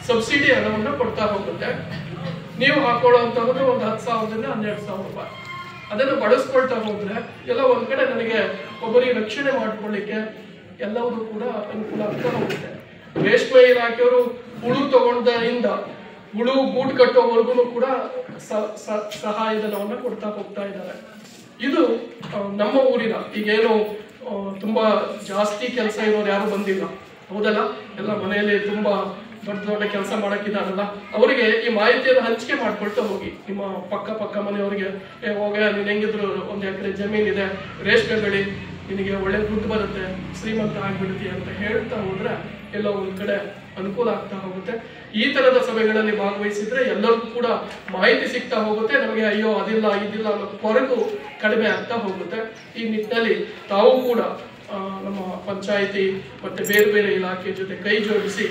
ಸಬ್ಸಿಡಿ ಹಣವನ್ನ ಕೊಡ್ತಾ ಹೋಗುತ್ತೆ. ನೀವು ಹಾಕೊಳ್ಳುವಂತದ್ದು ಒಂದು 10,000ದಿಂದ 12,000 ರೂಪಾಯಿ. ಅದನ್ನು ಬಳಸ್ಕೊಳ್ತಾ ಹೋದ್ರೆ ಎಲ್ಲ ಒಂದ್ ಕಡೆ ನನಗೆ ಕೊಬ್ಬರಿ ರಕ್ಷಣೆ ಮಾಡ್ಕೊಳ್ಳಿಕ್ಕೆ ಎಲ್ಲವೂ ಕೂಡ ಅನುಕೂಲ ಆಗ್ತಾ ಹೋಗುತ್ತೆ. ರೇಷ್ಮೆ ಇಲಾಖೆಯವರು ಹುಳು ತಗೊಂಡಿಂದ ಹುಳು ಗೂಡು ಕಟ್ಟೋವರೆಗೂ ಕೂಡ ಸಹಾಯಧನವನ್ನು ಕೊಡ್ತಾ ಹೋಗ್ತಾ ಇದ್ದಾರೆ. ಇದು ನಮ್ಮ ಊರಿನ ಈಗೇನು ತುಂಬಾ ಜಾಸ್ತಿ ಕೆಲಸ ಇರೋರು ಯಾರು ಬಂದಿಲ್ಲ, ಹೌದಲ್ಲ? ಎಲ್ಲ ಮನೆಯಲ್ಲಿ ತುಂಬಾ ದೊಡ್ಡ ಕೆಲಸ ಮಾಡಕ್ಕಿದಾರಲ್ಲ, ಅವರಿಗೆ ಈ ಮಾಹಿತಿಯನ್ನು ಹಂಚಿಕೆ ಮಾಡ್ಕೊಳ್ತಾ ಹೋಗಿ. ನಿಮ್ಮ ಪಕ್ಕ ಮನೆಯವರಿಗೆ ಹೋಗ ನೀನ್ ಹೆಂಗಿದ್ರು 1 ಎಕರೆ ಜಮೀನಿದೆ, ರೇಷ್ಮೆ ಬೆಳಿ, ನಿನಗೆ ಒಳ್ಳೆ ದುಡ್ಡು ಬರುತ್ತೆ, ಶ್ರೀಮಂತ ಆಗ್ಬಿಡ್ತೀಯ ಅಂತ ಹೇಳ್ತಾ ಹೋದ್ರೆ ಎಲ್ಲ ಒಂದ್ ಕಡೆ ಅನುಕೂಲ ಆಗ್ತಾ ಹೋಗುತ್ತೆ. ಈ ತರದ ಸಭೆಗಳಲ್ಲಿ ಭಾಗವಹಿಸಿದ್ರೆ ಎಲ್ಲರಿಗೂ ಕೂಡ ಮಾಹಿತಿ ಸಿಗ್ತಾ ಹೋಗುತ್ತೆ. ನಮಗೆ ಅಯ್ಯೋ ಅದಿಲ್ಲ ಇದಿಲ್ಲ ಅನ್ನೋ ಕೊರಗು ಕಡಿಮೆ ಆಗ್ತಾ ಹೋಗುತ್ತೆ. ಈ ನಿಟ್ಟಿನಲ್ಲಿ ತಾವು ಕೂಡ ನಮ್ಮ ಪಂಚಾಯಿತಿ ಮತ್ತೆ ಬೇರೆ ಇಲಾಖೆ ಜೊತೆ ಕೈ ಜೋಡಿಸಿ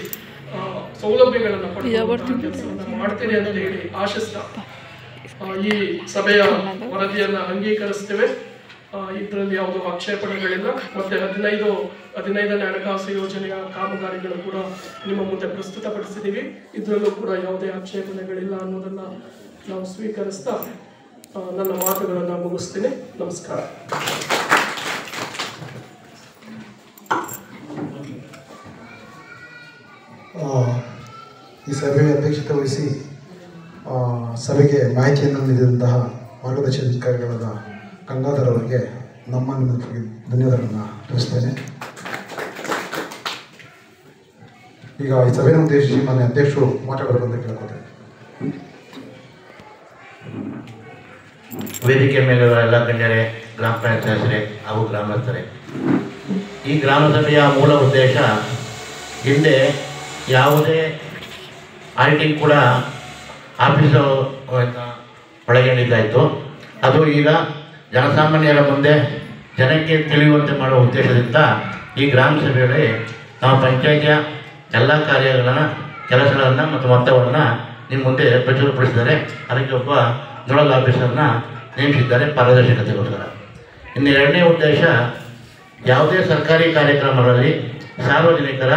ಸೌಲಭ್ಯಗಳನ್ನು ಪಡೆಯುವಂತಹ ಕೆಲಸವನ್ನು ಮಾಡ್ತೀರಿ ಅಂತ ಹೇಳಿ ಆಶಿಸ್ತಾ ಈ ಸಭೆಯ ವರದಿಯನ್ನ ಅಂಗೀಕರಿಸ್ತೇವೆ. ಇದರಲ್ಲಿ ಯಾವುದೋ ಆಕ್ಷೇಪಣೆಗಳಿಲ್ಲ. ಮತ್ತೆ 15ನೇ ಹಣಕಾಸು ಯೋಜನೆಯ ಕಾಮಗಾರಿಗಳು ಕೂಡ ನಿಮ್ಮ ಮುಂದೆ ಪ್ರಸ್ತುತಪಡಿಸಿದ್ದೀವಿ. ಇದರಲ್ಲೂ ಕೂಡ ಯಾವುದೇ ಆಕ್ಷೇಪಣೆಗಳಿಲ್ಲ ಅನ್ನೋದನ್ನ ನಾವು ಸ್ವೀಕರಿಸ್ತಾ ನನ್ನ ಮಾತುಗಳನ್ನು ಮುಗಿಸ್ತೀನಿ. ನಮಸ್ಕಾರ. ಈ ಸಭೆಯ ಅಧ್ಯಕ್ಷತೆ ವಹಿಸಿ ಸಭೆಗೆ ಮಾಹಿತಿಯನ್ನು ನೀಡಿದಂತಹ ಮಾರ್ಗದರ್ಶನಾಧಿಕಾರಿಗಳಾದ ಗಂಗಾಧರ್ ಅವರಿಗೆ ನಿಮ್ಮ ಧನ್ಯವಾದಗಳನ್ನು ತಿಳಿಸ್ತೇನೆ. ಈಗ ಈ ಸಭೆಯನ್ನು ಉದ್ದೇಶಿಸಿ ಮಾನ್ಯ ಅಧ್ಯಕ್ಷರು ಮಾತಾಡಬೇಕು ಅಂತ ಕೇಳ್ಕೊತೇನೆ. ವೇದಿಕೆ ಮೇಲಿರುವ ಎಲ್ಲ ಗಣ್ಯರೇ, ಗ್ರಾಮ ಪಂಚಾಯತ್ ಸದಸ್ಯರೇ ಹಾಗೂ ಗ್ರಾಮಸ್ಥರೇ, ಈ ಗ್ರಾಮ ಸಭೆಯ ಮೂಲ ಉದ್ದೇಶ ಹಿಂದೆ ಯಾವುದೇ ಆಡಿಟಿಂಗ್ ಕೂಡ ಆಫೀಸು ಒಳಗೊಂಡಿದ್ದಾಯಿತು. ಅದು ಈಗ ಜನಸಾಮಾನ್ಯರ ಮುಂದೆ ಜನಕ್ಕೆ ತಿಳಿಯುವಂತೆ ಮಾಡುವ ಉದ್ದೇಶದಿಂದ ಈ ಗ್ರಾಮ ಸಭೆಯಲ್ಲಿ ನಾವು ಪಂಚಾಯಿತಿಯ ಎಲ್ಲ ಕೆಲಸಗಳನ್ನು ಮತ್ತು ಮೊತ್ತವನ್ನು ನಿಮ್ಮ ಮುಂದೆ ಪ್ರಚುರಪಡಿಸಿದ್ದಾರೆ. ಅದಕ್ಕೆ ಒಬ್ಬ ನೋಡಲ್ ಆಫೀಸರ್ನ ನೇಮಿಸಿದ್ದಾರೆ ಪಾರದರ್ಶಕತೆಗೋಸ್ಕರ. ಇನ್ನು ಎರಡನೇ ಉದ್ದೇಶ, ಯಾವುದೇ ಸರ್ಕಾರಿ ಕಾರ್ಯಕ್ರಮಗಳಲ್ಲಿ ಸಾರ್ವಜನಿಕರ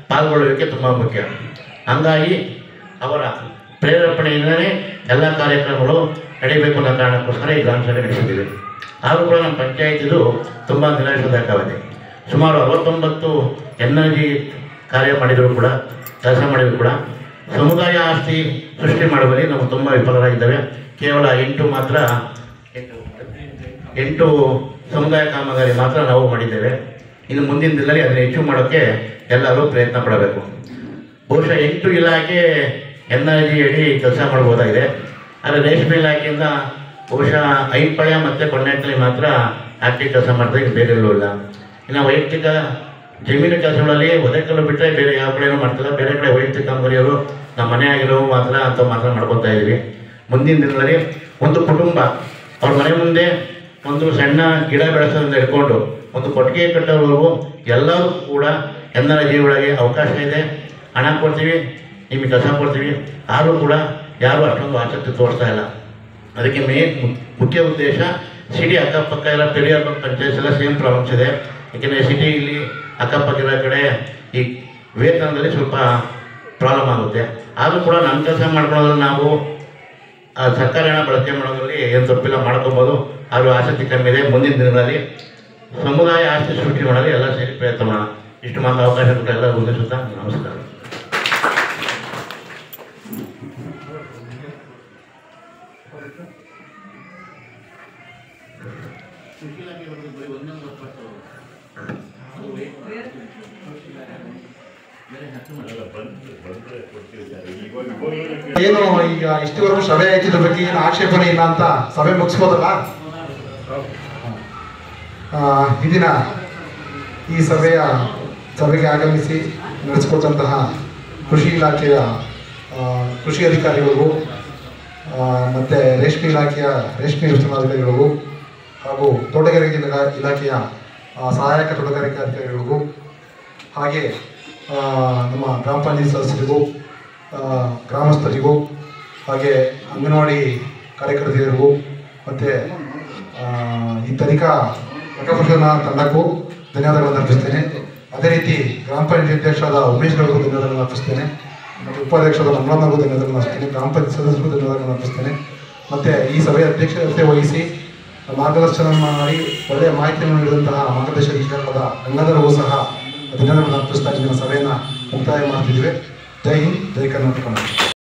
ಪಾಲ್ಗೊಳ್ಳುವಿಕೆ ತುಂಬ ಮುಖ್ಯ. ಹಂಗಾಗಿ ಅವರ ಪ್ರೇರೇಪಣೆಯಿಂದಲೇ ಎಲ್ಲ ಕಾರ್ಯಕ್ರಮಗಳು ನಡೀಬೇಕು ಅನ್ನೋ ಕಾರಣಕ್ಕೋಸ್ಕರ ಈ ಗ್ರಾಮ ಸಭೆ ನಡೆಸಿದ್ದೀವಿ. ಆದರೂ ಕೂಡ ನಮ್ಮ ಪಂಚಾಯತಿದು ತುಂಬ ನಿರಾಶಾದಾಯಕವಾಗಿದೆ. ಸುಮಾರು 69 NRG ಕಾರ್ಯ ಮಾಡಿದರೂ ಕೂಡ, ಕೆಲಸ ಮಾಡಿದರೂ ಕೂಡ ಸಮುದಾಯ ಆಸ್ತಿ ಸೃಷ್ಟಿ ಮಾಡುವಲ್ಲಿ ನಾವು ತುಂಬ ವಿಫಲರಾಗಿದ್ದೇವೆ. ಕೇವಲ 8 ಸಮುದಾಯ ಕಾಮಗಾರಿ ಮಾತ್ರ ನಾವು ಮಾಡಿದ್ದೇವೆ. ಇನ್ನು ಮುಂದಿನ ದಿನದಲ್ಲಿ ಅದನ್ನು ಹೆಚ್ಚು ಮಾಡೋಕ್ಕೆ ಎಲ್ಲರೂ ಪ್ರಯತ್ನ ಪಡಬೇಕು. ಬಹುಶಃ 8 ಇಲಾಖೆ NRG ಅಡಿ ಕೆಲಸ ಮಾಡ್ಬೋದಾಗಿದೆ. ಆದರೆ ರೇಷ್ಮೆ ಇಲಾಖೆಯಿಂದ ಬಹುಶಃ ಐನ್ಪಾಳ್ಯ ಮತ್ತು ಕೊಂಡಾಟಲ್ಲಿ ಮಾತ್ರ ಆಕ್ಟಿವ್ ಕೆಲಸ ಮಾಡ್ತಾರೆ, ಬೇರೆ ಎಲ್ಲೂ ಇಲ್ಲ. ಇನ್ನು ವೈಯಕ್ತಿಕ ಜಮೀನು ಕೆಲಸಗಳಲ್ಲಿ ಒದಕಲು ಬಿಟ್ಟರೆ ಬೇರೆ ಯಾವ ಕಡೆಯೂ ಮಾಡ್ತಿಲ್ಲ. ಬೇರೆ ಕಡೆ ವೈಯಕ್ತಿಕ ಕಾಮಗಾರಿಯವರು ನಮ್ಮ ಮನೆ ಆಗಿರೋವು ಮಾತ್ರ ಮಾತ್ರ ಮಾಡ್ಕೊತಾ ಇದ್ದೀವಿ. ಮುಂದಿನ ದಿನದಲ್ಲಿ ಒಂದು ಕುಟುಂಬ ಅವ್ರ ಮನೆ ಮುಂದೆ ಒಂದು ಸಣ್ಣ ಗಿಡ ಬೆಳೆಸೋದ್ರಿಂದ ಹಿಡ್ಕೊಂಡು ಒಂದು ಕೊಟ್ಟಿಗೆ ಕಟ್ಟೋವರೆಗೂ ಎಲ್ಲರೂ ಕೂಡ NRG ಒಳಗೆ ಅವಕಾಶ ಇದೆ. ಹಣ ಕೊಡ್ತೀವಿ, ನಿಮಗೆ ಕೆಲಸ ಕೊಡ್ತೀವಿ. ಆದರೂ ಕೂಡ ಯಾರೂ ಅಷ್ಟೊಂದು ಆಸಕ್ತಿ ತೋರಿಸ್ತಾ ಇಲ್ಲ. ಅದಕ್ಕೆ ಮುಖ್ಯ ಉದ್ದೇಶ ಸಿಟಿ ಅಕ್ಕಪಕ್ಕ ಎಲ್ಲ ಪೆರಿಯಾರ್ ಪಂಚಾಯತ್ಸ್ ಎಲ್ಲ ಸೇಮ್ ಪ್ರಾಬ್ಲಮ್ಸ್ ಇದೆ. ಏಕೆಂದರೆ ಸಿಟಿಯಲ್ಲಿ ಅಕ್ಕಪಕ್ಕ ಇರೋ ಕಡೆ ಈ ವೇತನದಲ್ಲಿ ಸ್ವಲ್ಪ ಪ್ರಾಬ್ಲಮ್ ಆಗುತ್ತೆ. ಆದರೂ ಕೂಡ ನಮ್ಮ ಕೆಲಸ ಮಾಡ್ಕೊಳ್ಳೋದ್ರಲ್ಲಿ ನಾವು ಸರ್ಕಾರಿ ಹಣ ಬಳಕೆ ಮಾಡೋದ್ರಲ್ಲಿ ಏನು ತಪ್ಪಿಲ್ಲ, ಮಾಡ್ಕೊಬೋದು. ಆದರೂ ಆಸಕ್ತಿ ಕಮ್ಮಿ ಇದೆ. ಮುಂದಿನ ದಿನಗಳಲ್ಲಿ ಸಮುದಾಯ ಆಸ್ತಿ ಸೃಷ್ಟಿ ಮಾಡಲು ಎಲ್ಲ ಸೇರಿ ಪ್ರಯತ್ನ ಮಾಡೋಣ. ಇಷ್ಟು ಮಾತ್ರ ಅವಕಾಶ ಕೊಟ್ಟು ಎಲ್ಲ ಉದ್ದೇಶಿಸುತ್ತಾ ನಮಸ್ಕಾರ. ಏನು ಈಗ ಇಷ್ಟುವರೆಗೂ ಸಭೆ ಆಯ್ತಿದ್ರ ಬಗ್ಗೆ ಏನು ಆಕ್ಷೇಪಣೆ ಇಲ್ಲ ಅಂತ ಸಭೆ ಮುಗಿಸ್ಬೋದಲ್ಲ? ಈ ದಿನ ಈ ಸಭೆಗೆ ಆಗಮಿಸಿ ನಡೆಸಿಕೊಟ್ಟಂತಹ ಕೃಷಿ ಇಲಾಖೆಯ ಕೃಷಿ ಅಧಿಕಾರಿಗಳಿಗೂ ಮತ್ತು ರೇಷ್ಮೆ ಇಲಾಖೆಯ ರೇಷ್ಮೆ ಯೋಜನಾಧಿಕಾರಿಗಳಿಗೂ ಹಾಗೂ ತೋಟಗಾರಿಕೆ ಇಲಾಖೆಯ ಸಹಾಯಕ ತೋಟಗಾರಿಕೆ ಅಧಿಕಾರಿಗಳಿಗೂ ಹಾಗೆ ನಮ್ಮ ಗ್ರಾಮ ಪಂಚಾಯತ್ ಸದಸ್ಯರಿಗೂ ಗ್ರಾಮಸ್ಥರಿಗೂ ಹಾಗೆ ಅಂಗನವಾಡಿ ಕಾರ್ಯಕರ್ತೆಯರಿಗೂ ಮತ್ತು ಈ ತನಿಖಾ ಪ್ರಕಟಣಾ ತಂಡಕ್ಕೂ ಧನ್ಯವಾದಗಳನ್ನು ಅರ್ಪಿಸ್ತೇನೆ. ಅದೇ ರೀತಿ ಗ್ರಾಮ ಪಂಚಾಯತ್ ಅಧ್ಯಕ್ಷರಾದ ಉಮೇಶ್ಗಳಿಗೂ ಧನ್ಯವಾದಗಳನ್ನು ಅರ್ಪಿಸ್ತೇನೆ. ಮತ್ತು ಉಪಾಧ್ಯಕ್ಷರಾದ ಮಂಗಳಮ್ಮಗೂ ಧನ್ಯವಾದಗಳನ್ನು ಅರ್ಪಿಸ್ತೇನೆ. ಗ್ರಾಮ ಪಂಚಾಯತ್ ಸದಸ್ಯರಿಗೂ ಧನ್ಯವಾದಗಳನ್ನು ಅರ್ಪಿಸ್ತೇನೆ. ಮತ್ತು ಈ ಸಭೆಯ ಅಧ್ಯಕ್ಷತೆ ವಹಿಸಿ ಮಾರ್ಗದರ್ಶನ ಮಾಡಿ ಒಳ್ಳೆಯ ಮಾಹಿತಿಯನ್ನು ನೀಡಿದಂತಹ ಮಾರ್ಗದರ್ಶಕ ಅಧಿಕಾರಿಗಳಾದ ಗಂಗಾಧರಗೂ ಸಹ ಧನ್ಯವಾದಗಳನ್ನು ಅರ್ಪಿಸ್ತಾ ಇದನ್ನ ಸಭೆಯನ್ನು ಮುಕ್ತಾಯ ಮಾಡ್ತಿದ್ದೀವಿ. ಜೈ ಹಿಂದ್, ಜೈ ಕರ್ನಾಟಕ.